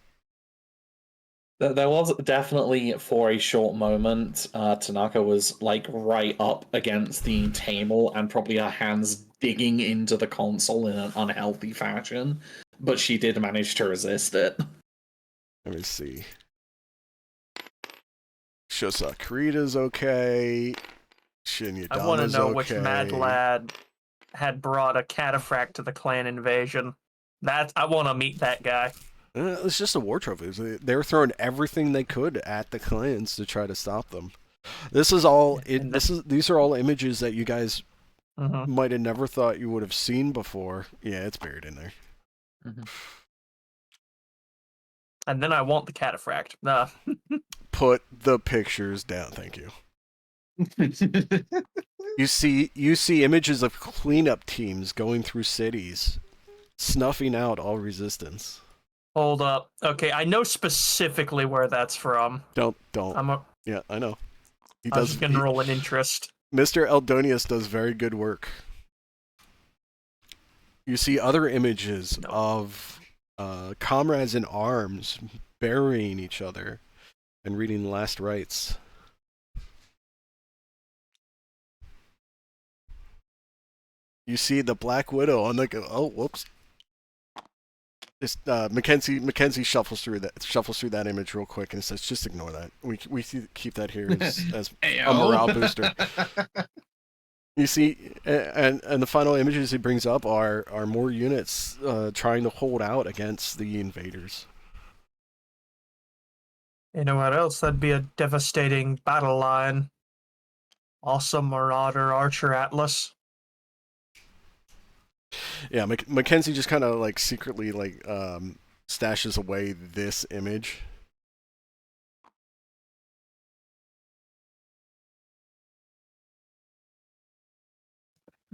There was definitely, for a short moment, Tanaka was like right up against the table and probably her hands digging into the console in an unhealthy fashion, but she did manage to resist it. Let me see. Shosa Kurita's okay. Shinya I want to know okay. which mad lad had brought a cataphract to the clan invasion. I want to meet that guy. It's just a war trophy. They were throwing everything they could at the clans to try to stop them. This is all. These are all images that you guys might have never thought you would have seen before. Yeah, it's buried in there. And then I want the cataphract. Put the pictures down, thank you. You see images of cleanup teams going through cities, snuffing out all resistance. Hold up. Okay, I know specifically where that's from. Don't. Yeah, I know. I was just gonna roll an interest. Mr. Eldonius does very good work. You see other images of comrades in arms burying each other and reading last rites. You see the Black Widow on the... Oh, whoops. Mackenzie shuffles through that image real quick and says, "Just ignore that. We keep that here as a morale booster." You see, and the final images he brings up are more units trying to hold out against the invaders. You know what else? That'd be a devastating battle line. Awesome Marauder Archer Atlas. Yeah, Mackenzie just kind of like secretly like stashes away this image.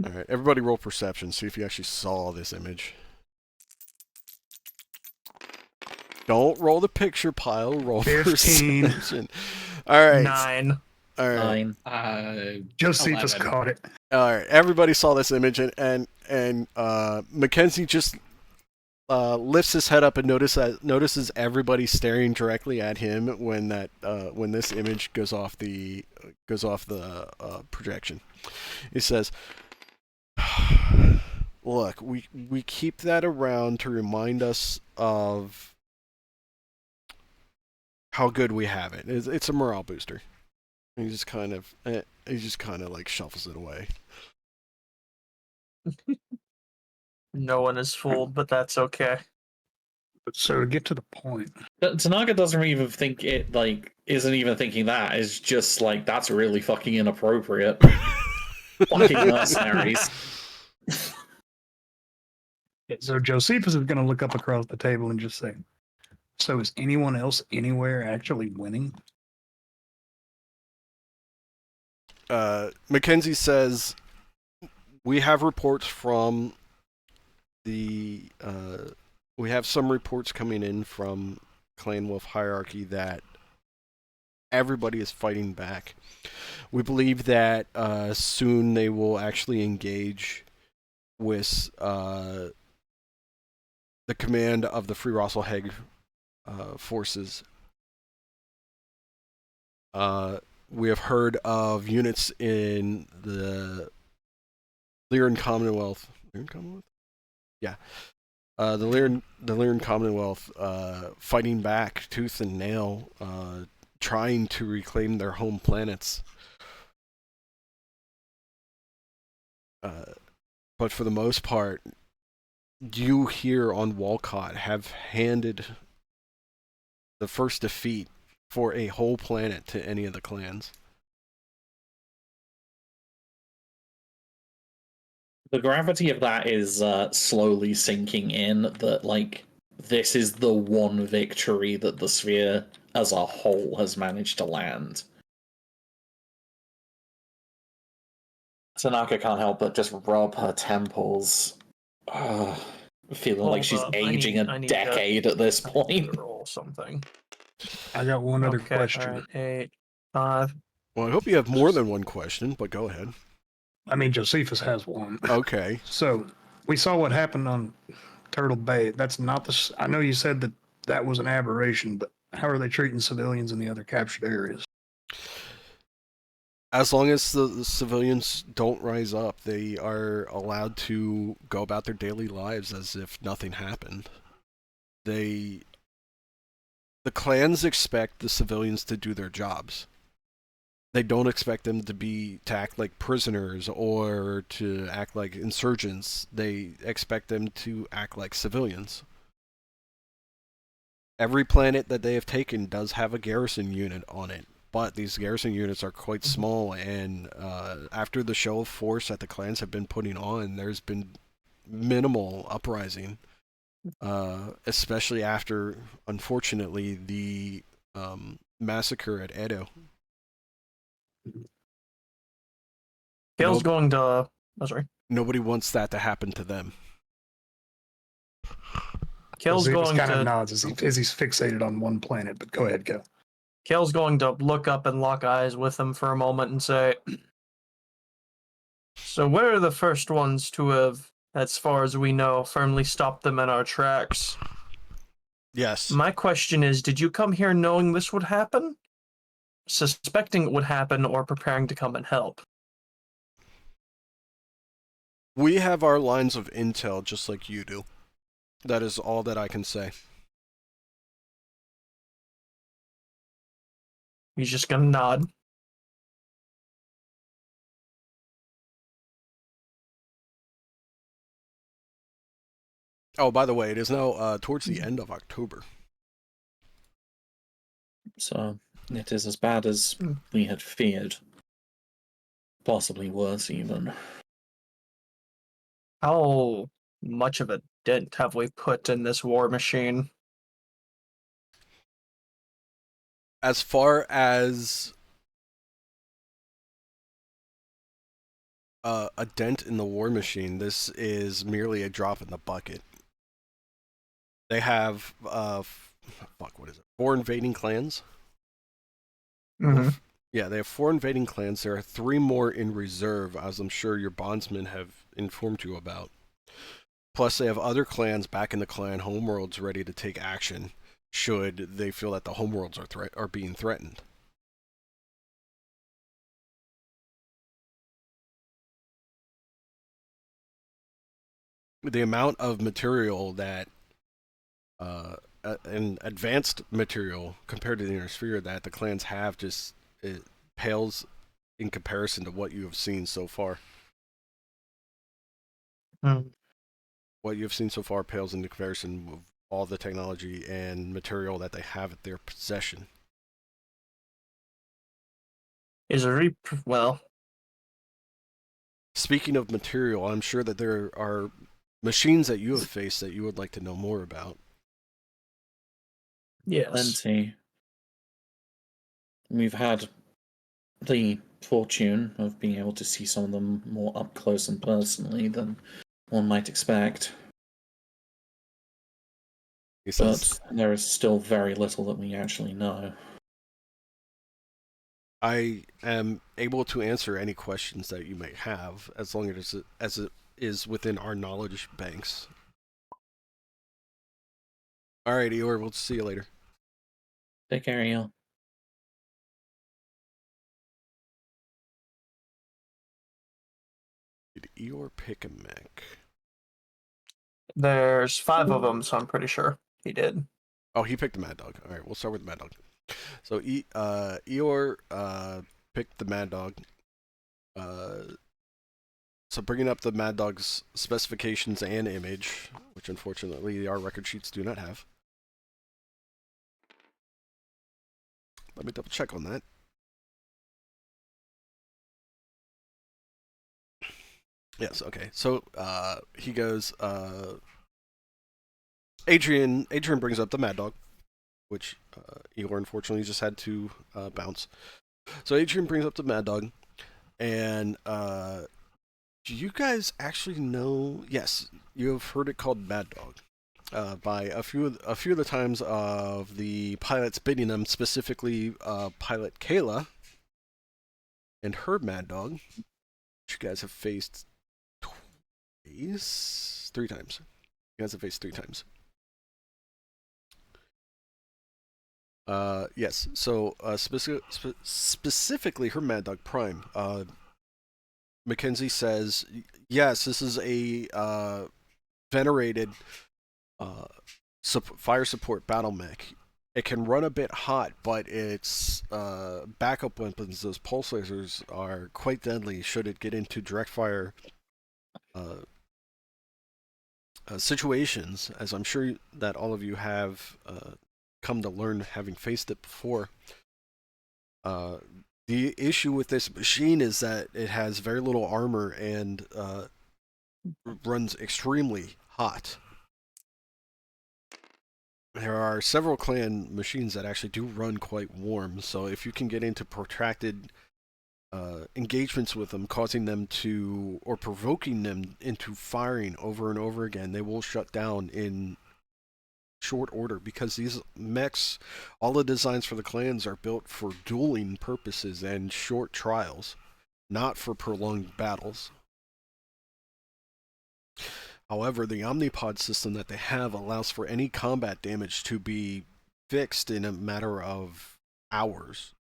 All right, everybody roll perception. See if you actually saw this image. Don't roll the picture pile. Roll 15. perception. All right. 9. All right. 9. Josephus 11. caught it. All right. Everybody saw this image, and Mackenzie just lifts his head up and notices everybody staring directly at him when this image goes off the projection. He says, "Look, we keep that around to remind us of how good we have it. It's a morale booster." And he just kind of like shuffles it away. No one is fooled, but that's okay. So to get to the point, Tanaka doesn't even think it, like, isn't even thinking that. It's just like, that's really fucking inappropriate. Fucking mercenaries. so Josephus is going to look up across the table and just say, "So is anyone else anywhere actually winning?" Mackenzie says, "We have reports from the we have some reports coming in from Clan Wolf hierarchy that everybody is fighting back. We believe that soon they will actually engage with the command of the Free Rosselheg forces. We have heard of units in the Lyran Commonwealth. Lyran Commonwealth? Yeah. The Lyran Commonwealth fighting back tooth and nail, trying to reclaim their home planets. But for the most part, you here on Wolcott have handed the first defeat for a whole planet to any of the clans." The gravity of that is slowly sinking in, that, like, this is the one victory that the sphere as a whole has managed to land. Tanaka can't help but just rub her temples, feeling like she's Hold up, aging I a need to- decade at this I need point. to roll something. I got one other Okay, question. all right, 8, 5. Well, I hope you have more than one question, but go ahead. I mean, Josephus has one. Okay. So we saw what happened on Turtle Bay. That's not the. I know you said that that was an aberration, but how are they treating civilians in the other captured areas? As long as the civilians don't rise up, they are allowed to go about their daily lives as if nothing happened. The clans expect the civilians to do their jobs. They don't expect them to act like prisoners or to act like insurgents. They expect them to act like civilians. Every planet that they have taken does have a garrison unit on it, but these garrison units are quite small, and after the show of force that the clans have been putting on, there's been minimal uprising, especially after, unfortunately, the massacre at Edo. Kale's going to... Oh, sorry. Nobody wants that to happen to them. Kale's Josephus going kind of to... nods as he's fixated on one planet. But go ahead, go. Kale's going to look up and lock eyes with him for a moment and say, "So we're the first ones to have, as far as we know, firmly stopped them in our tracks. Yes. My question is, did you come here knowing this would happen? Suspecting it would happen, or preparing to come and help?" We have our lines of intel just like you do. That is all that I can say. He's just gonna nod. Oh, by the way, it is now towards the end of October. So it is as bad as we had feared. Possibly worse, even. How much of a dent have we put in this war machine? As far as a dent in the war machine, this is merely a drop in the bucket. They have, what is it? 4 invading clans? Mm-hmm. Yeah, they have 4 invading clans. There are 3 more in reserve, as I'm sure your bondsmen have informed you about. Plus, they have other clans back in the clan homeworlds ready to take action should they feel that the homeworlds are being threatened. The amount of material that and advanced material compared to the inner sphere that the clans have just it pales in comparison to what you have seen so far. What you have seen so far pales into comparison with all the technology and material that they have at their possession. Is a well, Speaking of material, I'm sure that there are machines that you have faced that you would like to know more about. yes. Plenty. We've had the fortune of being able to see some of them more up close and personally than one might expect. He says, But there is still very little that we actually know. I am able to answer any questions that you may have as long as it is within our knowledge banks. Alright, Eeyore, we'll see you later. Take care, Eeyore. Did Eeyore pick a mech? There's 5 of them, so I'm pretty sure he did. Oh, he picked the Mad Dog. Alright, we'll start with the Mad Dog. So Eeyore picked the Mad Dog. So bringing up the Mad Dog's specifications and image, which unfortunately our record sheets do not have. Let me double check on that. Yes, okay. So he goes, Adrian brings up the Mad Dog, which Eeyore unfortunately just had to bounce. So Adrian brings up the Mad Dog, and do you guys actually know? Yes, you have heard it called Mad Dog by a few of the times of the pilots bidding them, specifically pilot Kayla and her Mad Dog, which you guys have faced 3 times. You guys have faced 3 times. Yes, so specifically her Mad Dog Prime. Mackenzie says, yes, this is a venerated fire support battle mech. It can run a bit hot, but its backup weapons, those pulse lasers, are quite deadly should it get into direct fire situations, as I'm sure that all of you have come to learn having faced it before. The issue with this machine is that it has very little armor and runs extremely hot. There are several clan machines that actually do run quite warm, so if you can get into protracted engagements with them, causing them to, or provoking them into firing over and over again, they will shut down in short order, because these mechs, all the designs for the clans are built for dueling purposes and short trials, not for prolonged battles. However, the Omnipod system that they have allows for any combat damage to be fixed in a matter of hours,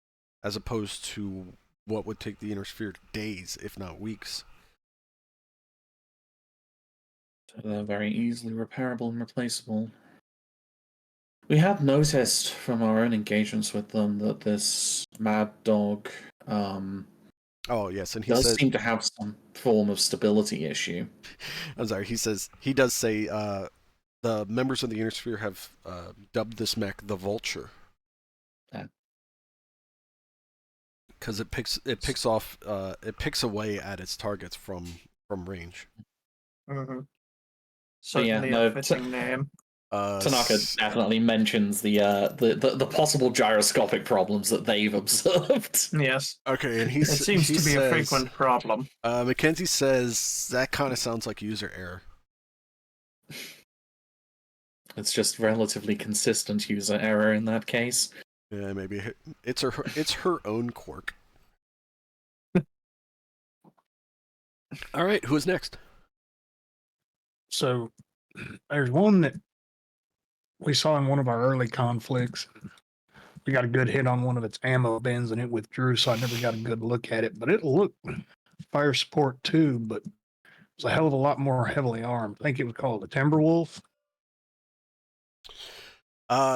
as opposed to what would take the inner sphere days, if not weeks. So they're very easily repairable and replaceable. We had noticed from our own engagements with them that this Mad Dog Oh yes, and he does says seem to have some form of stability issue. I'm sorry. He does say the members of the Inner Sphere have dubbed this mech the Vulture. Yeah. Because it picks away at its targets from range. Mm-hmm. Yeah, Certainly no, a fitting name. Tanaka definitely mentions the possible gyroscopic problems that they've observed. Yes. Okay, and It seems to be a frequent problem. Mackenzie says that kind of sounds like user error. It's just relatively consistent user error in that case. Yeah, maybe it's her own quirk. All right, who is next? So there's one that we saw in one of our early conflicts. We got a good hit on one of its ammo bins and it withdrew, so I never got a good look at it. But it looked fire support too, but it was a hell of a lot more heavily armed. I think it was called a Timberwolf.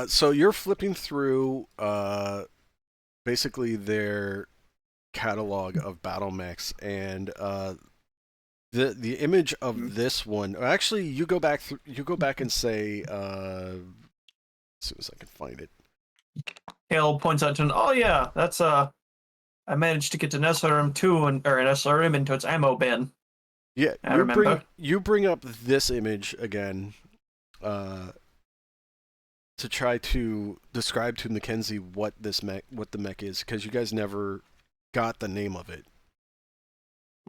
So you're flipping through basically their catalog of Battlemechs, and the image of this one. Actually, you go back and say as soon as I can find it. Kale points out to him, oh yeah, that's I managed to get an SRM2 or an SRM into its ammo bin. Yeah, I remember. You bring up this image again to try to describe to Mackenzie what the mech is, because you guys never got the name of it.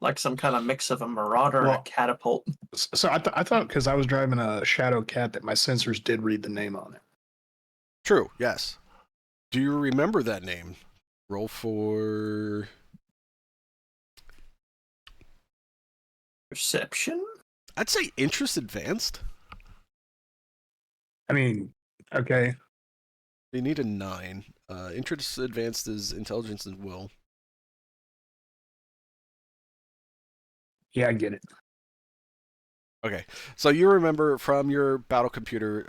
Like some kind of mix of a Marauder and a Catapult. So I thought because I was driving a Shadow Cat that my sensors did read the name on it. True, yes. Do you remember that name? Roll for Perception? I'd say interest advanced. I mean, okay. You need a 9. Interest advanced is intelligence and will. Yeah, I get it. Okay, so you remember from your battle computer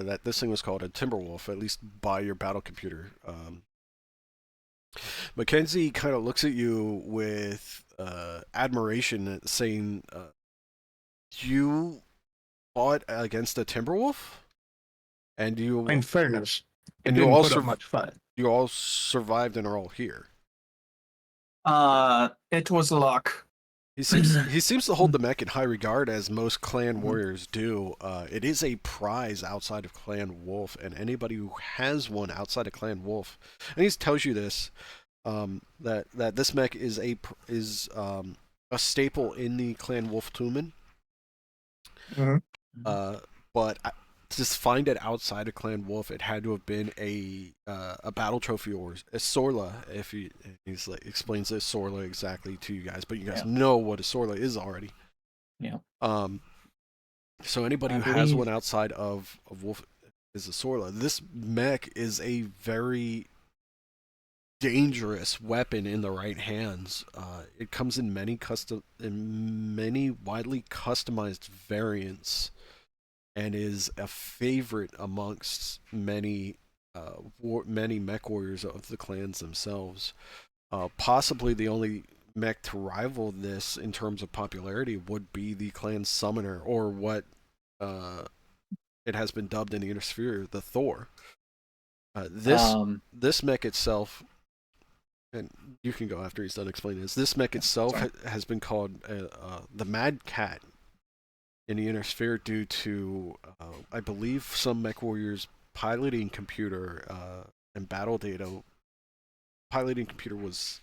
that this thing was called a Timberwolf, at least by your battle computer. Mackenzie kind of looks at you with admiration, saying, "You fought against a Timberwolf, and you, In fairness, and it you didn't all put up much fight. you all survived and are all here." It was luck. He seems to hold the mech in high regard, as most clan warriors do. It is a prize outside of Clan Wolf, and anybody who has one outside of Clan Wolf, and he tells you this, that this mech is a staple in the Clan Wolf Tumen. But to find it outside of Clan Wolf, it had to have been a battle trophy or a Sorla. If he's like explains this Sorla exactly to you guys, but you guys know what a Sorla is already. Yeah. So anybody who has one outside of Wolf is a Sorla. This mech is a very dangerous weapon in the right hands. It comes in many widely customized variants, and is a favorite amongst many mech warriors of the clans themselves. Possibly the only mech to rival this in terms of popularity would be the clan summoner, or what it has been dubbed in the Inner Sphere, the Thor. This mech itself, and you can go after he's done explaining this. This mech itself has been called the Mad Cat in the Inner Sphere due to, I believe, some mech warriors' piloting computer and battle data. Piloting computer was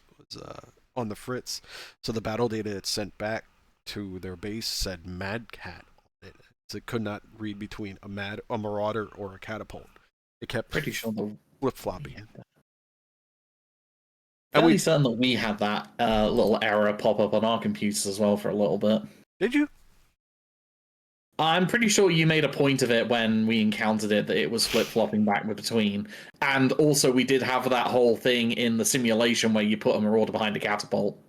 on the fritz, so the battle data it sent back to their base said Mad Cat on it. So it could not read between a Marauder or a Catapult. It kept Pretty sure flip-flopping. Fairly certain that we had that little error pop up on our computers as well for a little bit. Did you? I'm pretty sure you made a point of it when we encountered it, that it was flip-flopping back between. And also we did have that whole thing in the simulation where you put a Marauder behind a Catapult.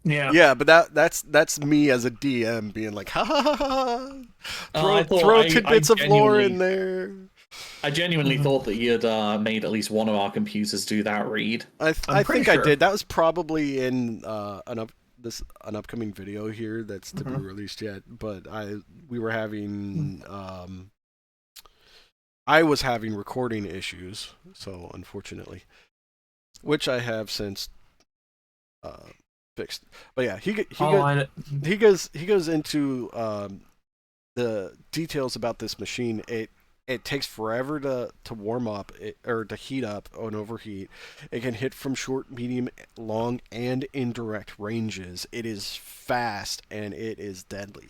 Yeah. Yeah, but that's me as a DM being like, ha ha ha ha. Throw tidbits of lore in there. I genuinely thought that you'd made at least one of our computers do that read. I pretty think I sure. did. That was probably in an upcoming video here that's to be released yet. But we were having I was having recording issues, so unfortunately, which I have since fixed. But yeah, he goes into the details about this machine. It takes forever to warm up or to heat up and overheat. It can hit from short, medium, long, and indirect ranges. It is fast and it is deadly.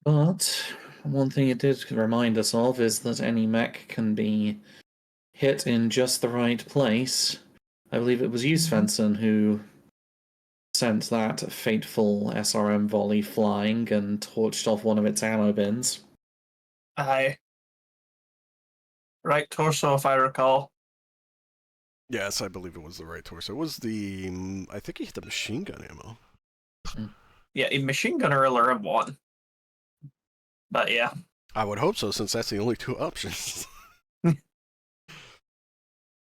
But one thing it did remind us of is that any mech can be hit in just the right place. I believe it was you, Svensson, who sent that fateful SRM volley flying and torched off one of its ammo bins. Aye. Right torso, if I recall. Yes, I believe it was the right torso. It was I think he hit the machine gun ammo. Yeah, a machine gunner or one. But yeah. I would hope so, since that's the only two options.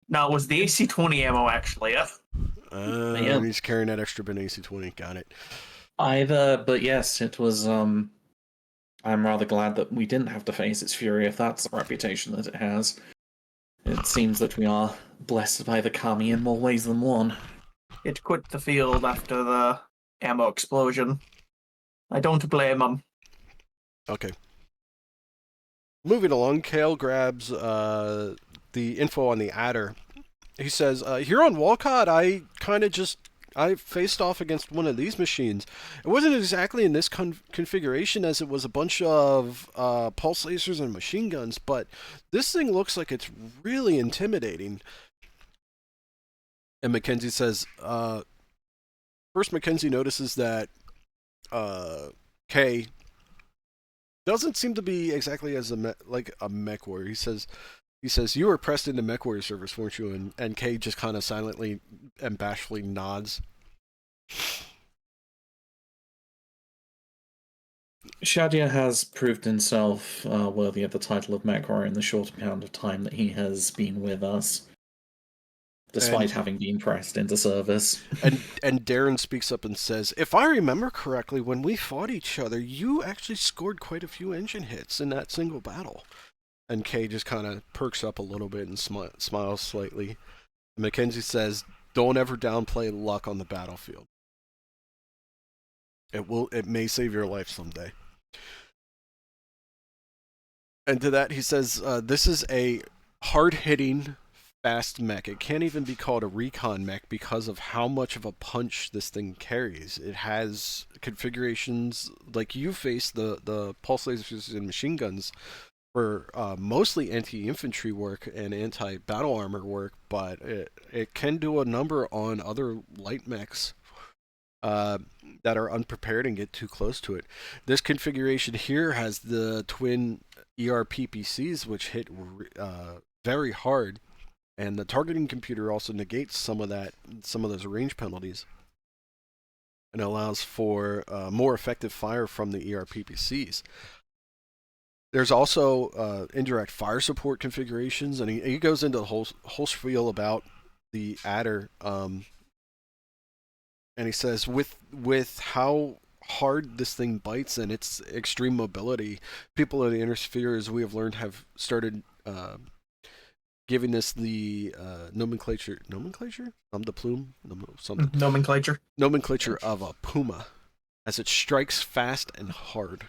No, it was the AC-20 ammo, actually. Yeah. He's carrying that extra bin AC-20. Got it. But yes, it was, I'm rather glad that we didn't have to face its fury, if that's the reputation that it has. It seems that we are blessed by the Kami in more ways than one. It quit the field after the ammo explosion. I don't blame him. Okay. Moving along, Kale grabs the info on the adder. He says, here on Wolcott, I faced off against one of these machines. It wasn't exactly in this configuration, as it was a bunch of pulse lasers and machine guns, but this thing looks like it's really intimidating. And Mackenzie says, first Mackenzie notices that Kay doesn't seem to be exactly as like a mech warrior. He says, you were pressed into MechWarrior service, weren't you? And Kay just kind of silently and bashfully nods. Shadya has proved himself worthy of the title of MechWarrior in the short amount of time that he has been with us, despite having been pressed into service. And Darren speaks up and says, if I remember correctly, when we fought each other, you actually scored quite a few engine hits in that single battle. And Kay just kind of perks up a little bit and smiles slightly. Mackenzie says, don't ever downplay luck on the battlefield. It may save your life someday. And to that he says, this is a hard-hitting, fast mech. It can't even be called a recon mech because of how much of a punch this thing carries. It has configurations like you face the pulse lasers and machine guns for mostly anti-infantry work and anti-battle armor work, but it can do a number on other light mechs that are unprepared and get too close to it. This configuration here has the twin ERPPCs, which hit very hard, and the targeting computer also negates some of those range penalties, and allows for more effective fire from the ERPPCs. There's also indirect fire support configurations, and he goes into the whole spiel about the adder, and he says with how hard this thing bites and its extreme mobility, people in the inner sphere, as we have learned, have started giving this the nomenclature the plume something nomenclature of a puma, as it strikes fast and hard.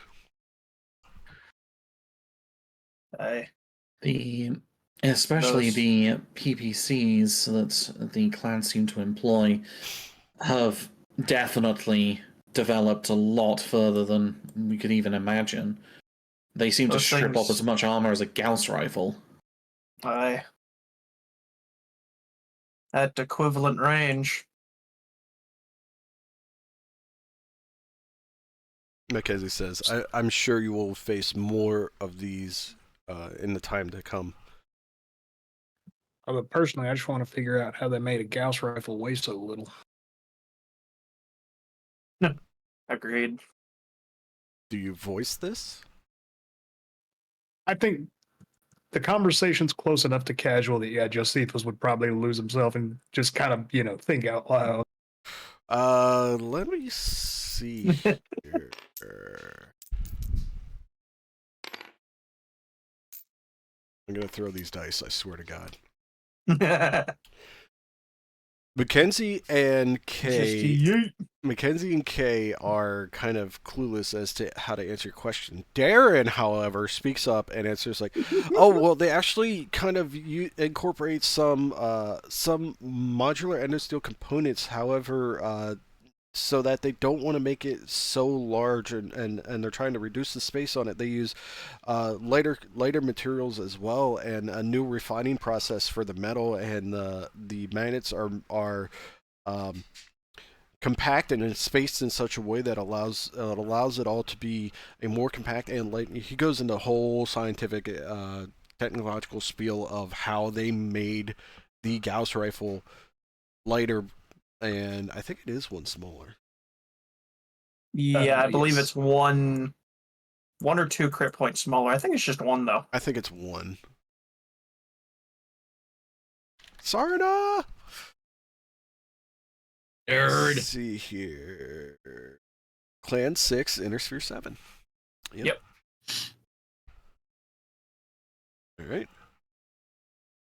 Especially the PPCs that the clan seem to employ have definitely developed a lot further than we could even imagine. They seem to strip off as much armor as a Gauss rifle. Aye. At equivalent range. Mackenzie says, I'm sure you will face more of these in the time to come. But personally, I just want to figure out how they made a Gauss rifle weigh so little. Agreed. Do you voice this? I think the conversation's close enough to casual that, yeah, Josephus would probably lose himself and just kind of, think out loud. Let me see here. I'm gonna throw these dice, I swear to God. Mackenzie and Kay are kind of clueless as to how to answer your question. Darren, however, speaks up and answers like, "Oh, well, they actually kind of incorporate some modular endosteel components. However, so that they don't want to make it so large, and they're trying to reduce the space on it. They use lighter materials as well, and a new refining process for the metal, and the magnets are compacted and spaced in such a way that allows it all to be a more compact and light." He goes into whole scientific technological spiel of how they made the Gauss rifle lighter. And I think it is one smaller. Yeah, I believe Yes. it's one or two crit points smaller. I think it's just one though. I think it's one. Sarna! Nerd. Let's see here. Clan 6, Intersphere 7. Yep. Alright.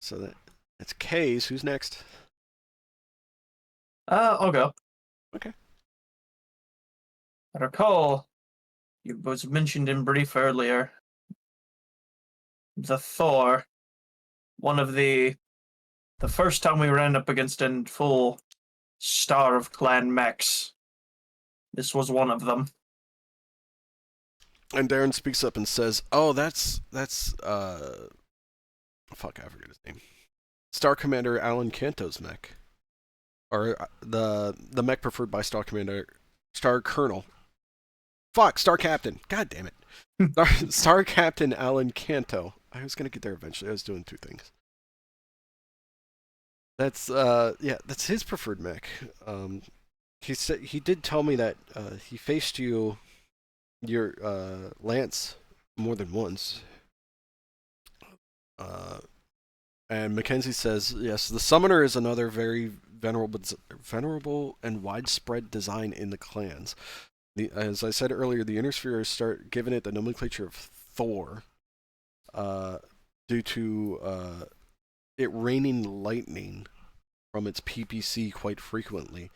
So that's K's. Who's next? I'll go. Okay. I recall it was mentioned in brief earlier. The Thor, one of the first time we ran up against a full star of clan mechs. This was one of them. And Darren speaks up and says, "Oh, that's fuck, I forget his name. Star Commander Alan Canto's mech. Or the mech preferred by Star Colonel. Fuck, Star Captain. God damn it. Star Captain Alan Canto. I was gonna get there eventually. I was doing two things. That's that's his preferred mech. He said he did tell me that he faced your Lance more than once. And Mackenzie says, yes, the Summoner is another very venerable and widespread design in the clans. As I said earlier, the Interspheres start giving it the nomenclature of Thor due to it raining lightning from its PPC quite frequently.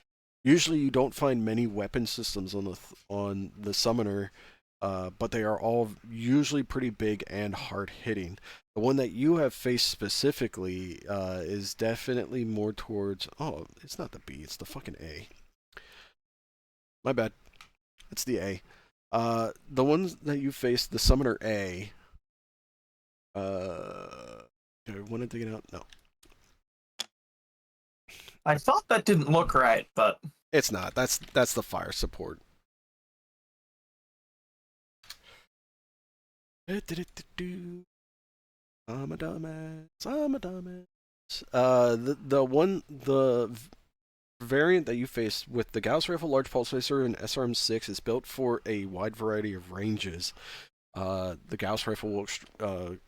Usually you don't find many weapon systems on the Summoner, but they are all usually pretty big and hard-hitting. The one that you have faced specifically is definitely more towards... Oh, it's not the B, it's the fucking A. My bad. It's the A. The ones that you faced, the Summoner A... do I want to dig it out? No. I thought that didn't look right, but It's not. That's the fire support. I'm a dumbass. I'm a dumbass. The variant that you face with the Gauss rifle, large pulse tracer, and SRM-6 is built for a wide variety of ranges. The Gauss rifle will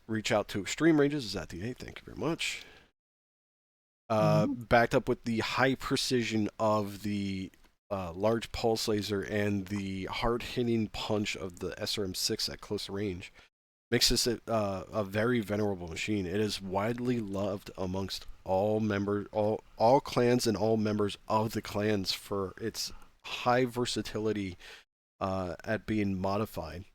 reach out to extreme ranges. Is that the A? Thank you very much. Backed up with the high precision of the large pulse laser and the hard-hitting punch of the SRM-6 at close range. Makes this a very venerable machine. It is widely loved amongst all clans and all members of the clans for its high versatility at being modified.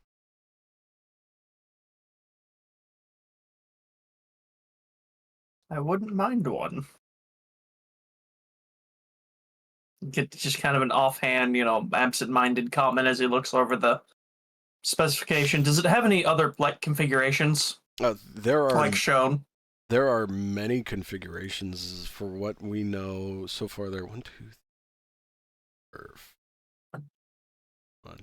I wouldn't mind one. Get just kind of an offhand, absent-minded comment as he looks over the specification. Does it have any other configurations There are like shown? There are many configurations for what we know so far. There, 1, 2, 3, 4.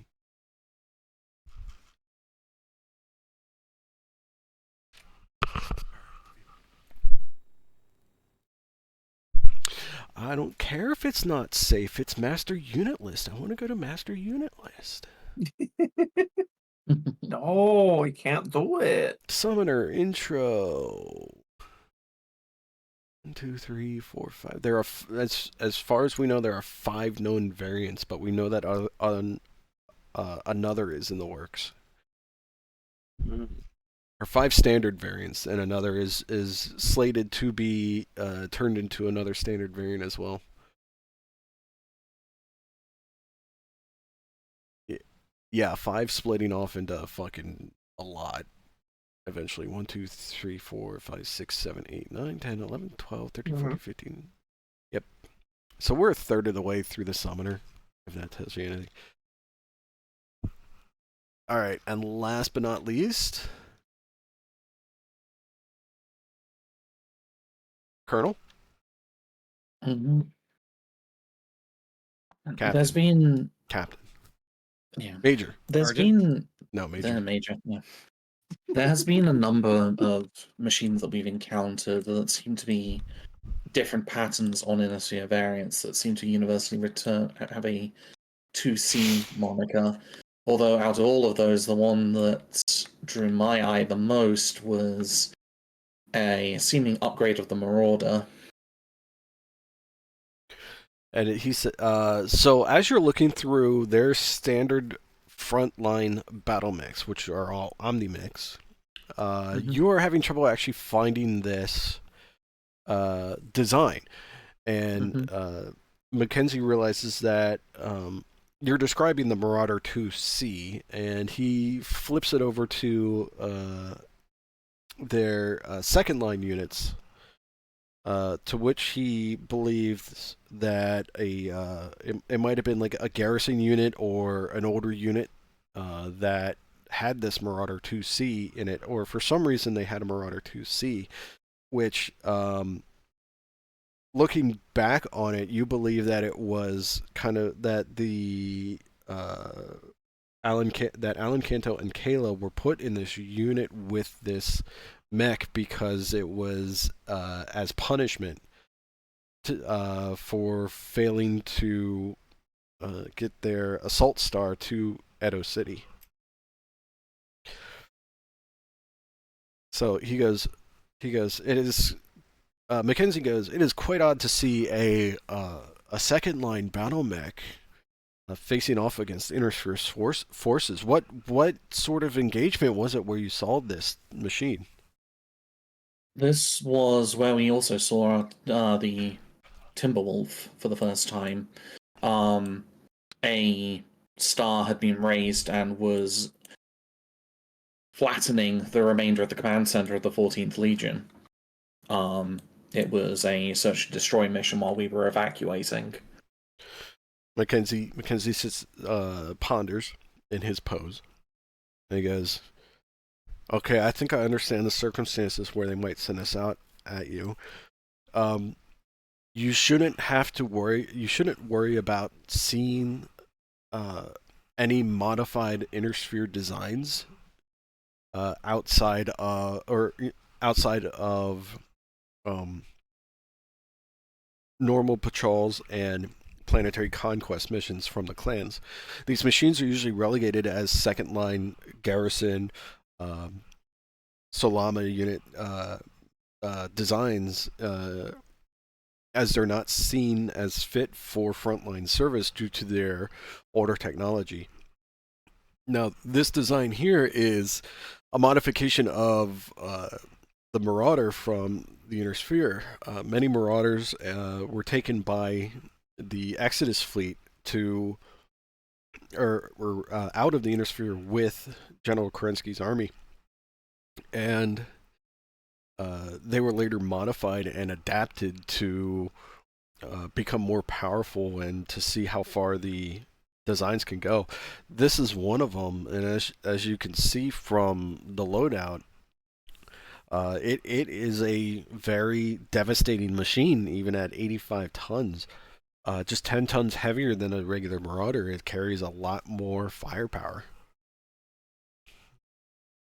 I don't care if it's not safe. It's master unit list. I want to go to master unit list. No, you can't do it. Summoner intro. 1, 2, 3, 4, 5. There are as far as we know, there are 5 known variants, but we know that another is in the works. Or 5 standard variants, and another is slated to be turned into another standard variant as well. Yeah, 5 splitting off into fucking a lot. Eventually, 1, 2, 3, 4, 5, 6, 7, 8, 9, 10, 11, 12, 13, 14, 15. Yep. So we're a third of the way through the summoner, if that tells you anything. Alright, and last but not least, Colonel? Mm-hmm. Captain. There's been... Captain. Yeah. Major. There's Sergeant? been... No, Major. Major, yeah. There has been a number of machines that we've encountered that seem to be different patterns on inner sphere variants that seem to universally have a 2C moniker. Although out of all of those, the one that drew my eye the most was a seeming upgrade of the Marauder. And he said, so as you're looking through their standard frontline Battlemechs, which are all Omnimechs, you are having trouble actually finding this design. And Mackenzie realizes that you're describing the Marauder 2C, and he flips it over to their second line units, to which he believes that it might have been like a garrison unit or an older unit that had this Marauder 2C in it, or for some reason they had a Marauder 2C, which looking back on it, you believe that it was kind of that the Alan Canto and Kayla were put in this unit with this mech because it was as punishment for failing to get their assault star to Edo City. So he goes, it is, Mackenzie goes, it is quite odd to see a second line battle mech facing off against Intersphere forces. What sort of engagement was it where you saw this machine? This was where we also saw the Timberwolf for the first time. A star had been raised and was flattening the remainder of the command center of the 14th Legion. It was a search and destroy mission while we were evacuating. Mackenzie sits, ponders in his pose. And he goes, okay, I think I understand the circumstances where they might send us out at you. You shouldn't have to worry. You shouldn't worry about seeing any modified Intersphere designs outside of normal patrols and planetary conquest missions from the clans. These machines are usually relegated as second line garrison, Solama unit designs, as they're not seen as fit for frontline service due to their older technology. Now, this design here is a modification of the Marauder from the Inner Sphere. Many Marauders were taken by the Exodus fleet to, or were out of the Inner Sphere with General Kerensky's army, and they were later modified and adapted to become more powerful and to see how far the designs can go. This is one of them, and as you can see from the loadout, it is a very devastating machine, even at 85 tons. Just 10 tons heavier than a regular Marauder. It carries a lot more firepower.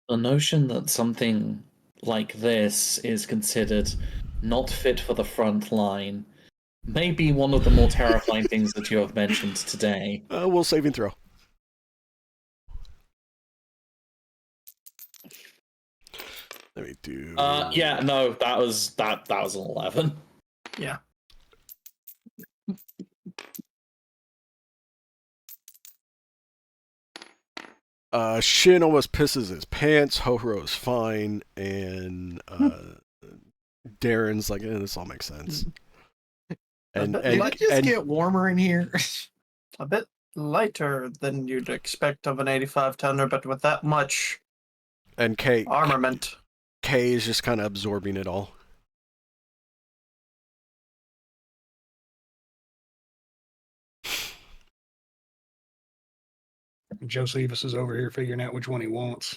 The notion that something like this is considered not fit for the front line maybe one of the more terrifying things that you have mentioned today. We'll save and throw. Let me do. Yeah, no, that was an 11. Yeah. Shin almost pisses his pants. Hohoro's fine, and Darren's like, this all makes sense. And Let's just get warmer in here. A bit lighter than you'd expect of an 85 tonner, but with that much and Kay armament. Kay is just kind of absorbing it all. Josephus is over here figuring out which one he wants.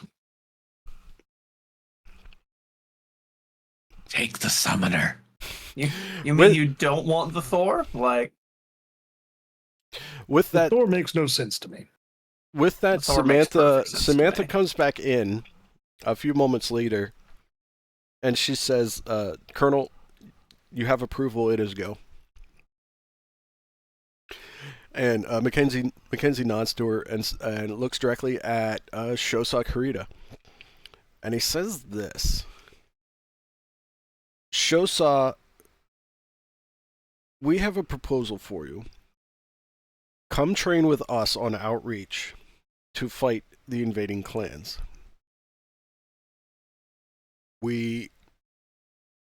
Take the summoner. You mean you don't want the Thor? Like, with that, Thor makes no sense to me. With that, Thor makes perfect sense to Samantha me. comes back in a few moments later, and she says, "Colonel, you have approval. It is go." And Mackenzie nods to her and looks directly at Shosa Kurita, and he says this: "Shosa, we have a proposal for you. Come train with us on Outreach to fight the invading clans. We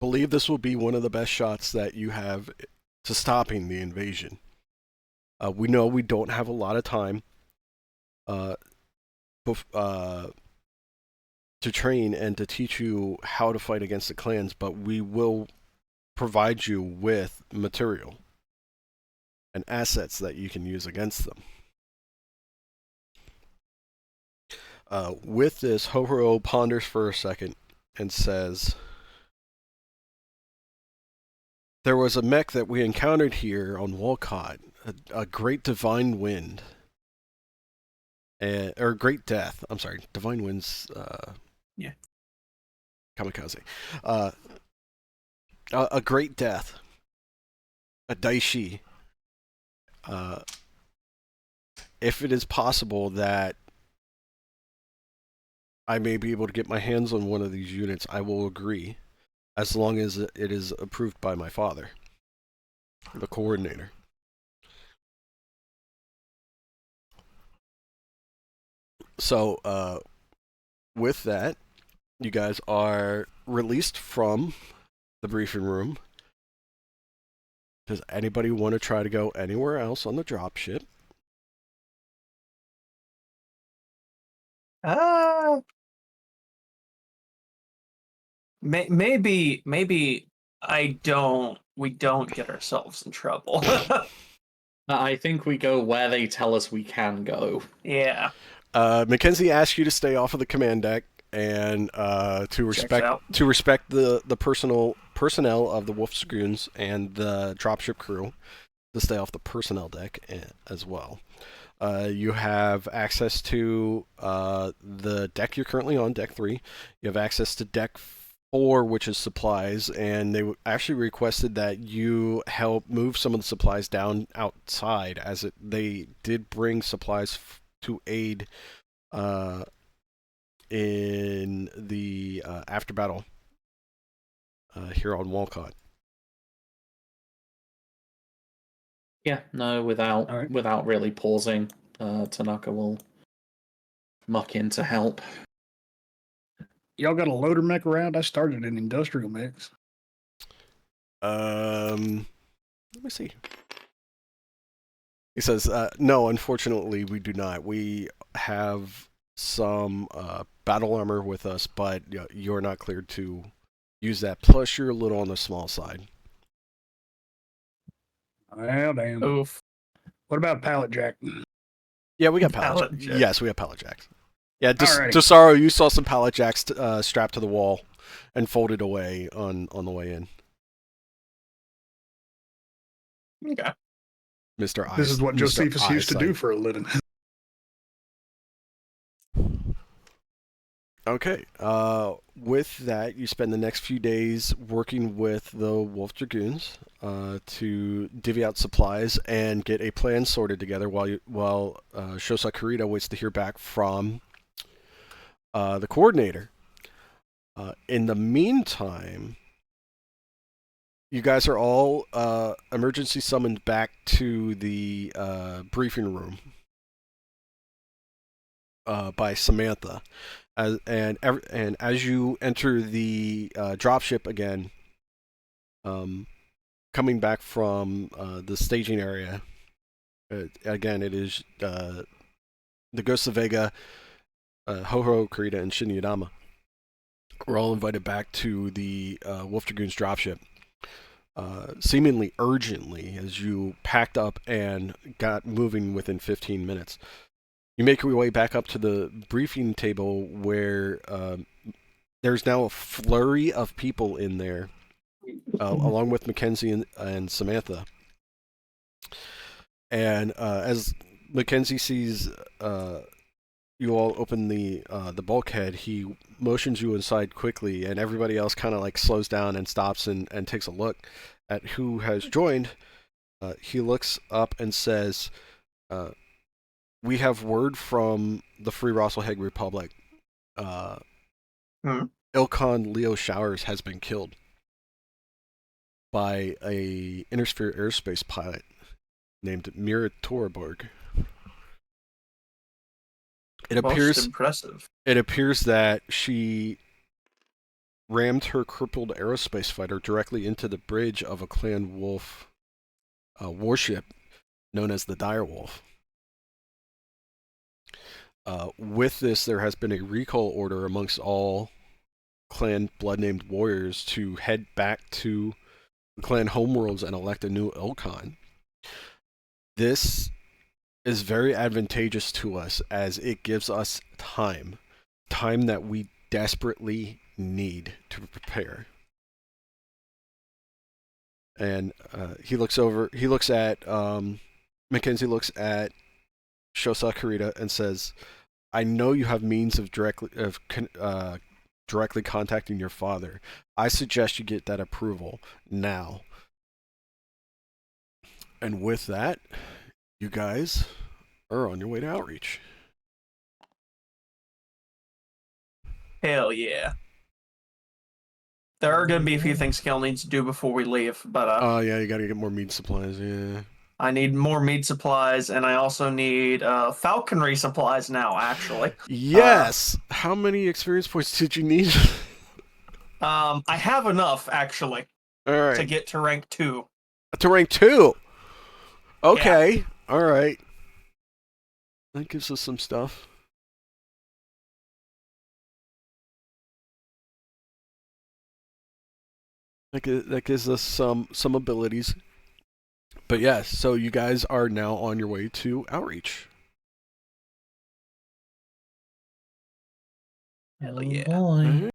believe this will be one of the best shots that you have to stopping the invasion. We know we don't have a lot of time to train and to teach you how to fight against the clans, but we will provide you with material and assets that you can use against them." With this, Hohoro ponders for a second and says, "There was a mech that we encountered here on Wolcott, a great divine wind, or great death. I'm sorry, divine wind's Yeah. kamikaze. A great death, a daishi. If it is possible that I may be able to get my hands on one of these units, I will agree, as long as it is approved by my father, the coordinator." So, with that, you guys are released from the briefing room. Does anybody want to try to go anywhere else on the dropship? Maybe we don't get ourselves in trouble. I think we go where they tell us we can go. Yeah. Mackenzie asks you to stay off of the command deck and to respect the personnel of the Wolf's Dragoons and the dropship crew, to stay off the personnel deck as well. You have access to the deck you're currently on, deck 3. You have access to deck 4, which is supplies, and they actually requested that you help move some of the supplies down outside, as they did bring supplies to aid in the after battle here on Wolcott. Yeah, no, without really pausing, Tanaka will muck in to help. Y'all got a loader mech around? I started in industrial mechs. Let me see. He says, "No, unfortunately, we do not. We have some battle armor with us, but you're not cleared to use that. Plus, you're a little on the small side." Well, damn. Oof. What about pallet jack? Yeah, we got Pallet pallet jacks. jack. Yes, we have pallet jacks. Yeah, Alrighty. Dusaro, you saw some pallet jacks strapped to the wall and folded away on the way in. Okay. Mr. This is what Mr. Josephus used to do Eyesight. for a living. Okay. With that, you spend the next few days working with the Wolf Dragoons to divvy out supplies and get a plan sorted together while Shosa Kurita waits to hear back from the coordinator. In the meantime, you guys are all emergency summoned back to the briefing room by Samantha. As you enter the dropship again, coming back from the staging area, again it is the Ghosts of Vega, Ho-Ho, Kurita, and Shin Yadama. We're all invited back to the Wolf Dragoons dropship, seemingly urgently, as you packed up and got moving within 15 minutes. You make your way back up to the briefing table where there's now a flurry of people in there, along with Mackenzie and Samantha. And as Mackenzie sees you all open the bulkhead, he motions you inside quickly, and everybody else kind of like slows down and stops and takes a look at who has joined. He looks up and says, we have word from the Free Rosselheg Republic. Ilkhan Leo Showers has been killed by a Intersphere Aerospace pilot named Mira Toraborg. Most impressive. It appears that she rammed her crippled aerospace fighter directly into the bridge of a Clan Wolf warship known as the Direwolf. With this, there has been a recall order amongst all Clan Blood-Named Warriors to head back to the Clan Homeworlds and elect a new Ilkhan. This is very advantageous to us as it gives us time that we desperately need to prepare. And he looks at Mackenzie looks at Shosa Kurita and says, I know you have means of directly contacting your father. I suggest you get that approval now. And with that, you guys are on your way to outreach. Hell yeah. There are going to be a few things Kel needs to do before we leave, but oh yeah, you got to get more meat supplies. Yeah. I need more meat supplies, and I also need falconry supplies now, actually. Yes! How many experience points did you need? I have enough, actually, all right, to get to rank 2. To rank 2? Okay, yeah. All right. That gives us some stuff. That gives us some abilities. But yes, so you guys are now on your way to outreach. Hell yeah.